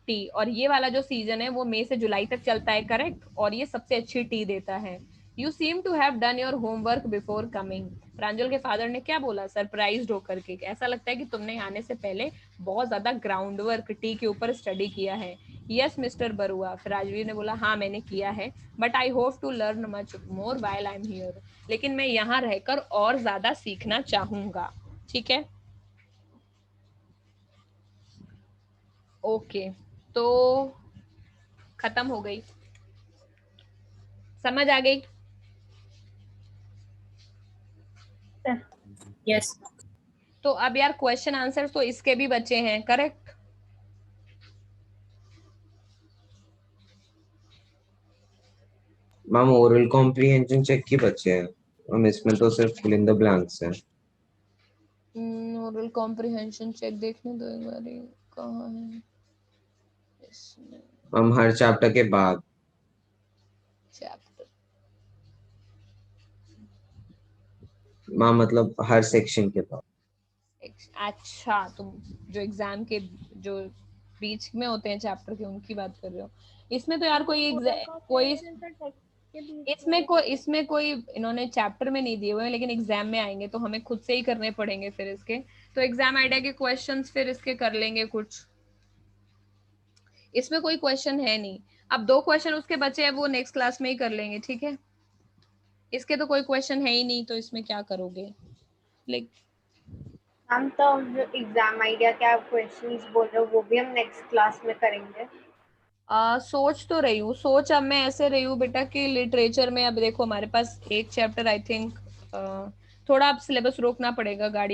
tea, और ये वाला जो सीजन है वो मई से जुलाई तक चलता है, करेक्ट, और ये सबसे अच्छी टी देता है। You seem to have done your homework before coming, Pranjal के फादर ने क्या बोला सरप्राइज्ड होकर के, ऐसा लगता है कि तुमने आने से पहले बहुत ज्यादा ग्राउंड वर्क टी के ऊपर स्टडी किया है। यस मिस्टर बरुआ, फिर राजवीर ने बोला हाँ मैंने किया है, but I hope to learn much more while I am here, लेकिन मैं यहाँ रहकर और ज्यादा सीखना चाहूंगा, ठीक है। ओके, तो खत्म हो गई, समझ आ गई? यस। तो अब यार क्वेश्चन आंसर तो इसके भी बचे हैं, correct? Ma'am oral comprehension check की बच्चे हैं मैम, इसमें तो सिर्फ फिल इन द ब्लैंक्स है। ओरल कॉम्प्रिहेंशन चेक देखने दो एक बार, कहाँ है इसमें? मैम हर चैप्टर के बाद। चैप्टर, मैम मतलब हर सेक्शन के बाद। अच्छा, तुम जो एग्जाम के जो बीच में होते हैं चैप्टर के उनकी बात कर रहे हो। इसमें तो यार इसमें कोई इन्होंने चैप्टर में नहीं दिए हुए हैं, लेकिन एग्जाम में आएंगे तो हमें खुद से ही करने पड़ेंगे फिर इसके। तो एग्जाम आइडिया के क्वेश्चंस फिर इसके कर लेंगे कुछ, इसमें कोई क्वेश्चन है नहीं। अब 2 क्वेश्चन उसके बचे हैं, वो नेक्स्ट क्लास में ही कर लेंगे, ठीक है। इसके तो कोई क्वेश्चन है ही नहीं, तो इसमें क्या करोगे? लाइक हम तो एग्जाम आइडिया क्या क्वेश्चंस बोल रहे हो वो भी हम नेक्स्ट क्लास में करेंगे। सोच तो रही हूँ, सोच अब मैं ऐसे रही हूँ बेटा कि लिटरेचर में अब देखो हमारे पास एक चैप्टर आई थिंक थोड़ा अब सिलेबस रोकना पड़ेगा, गाड़ी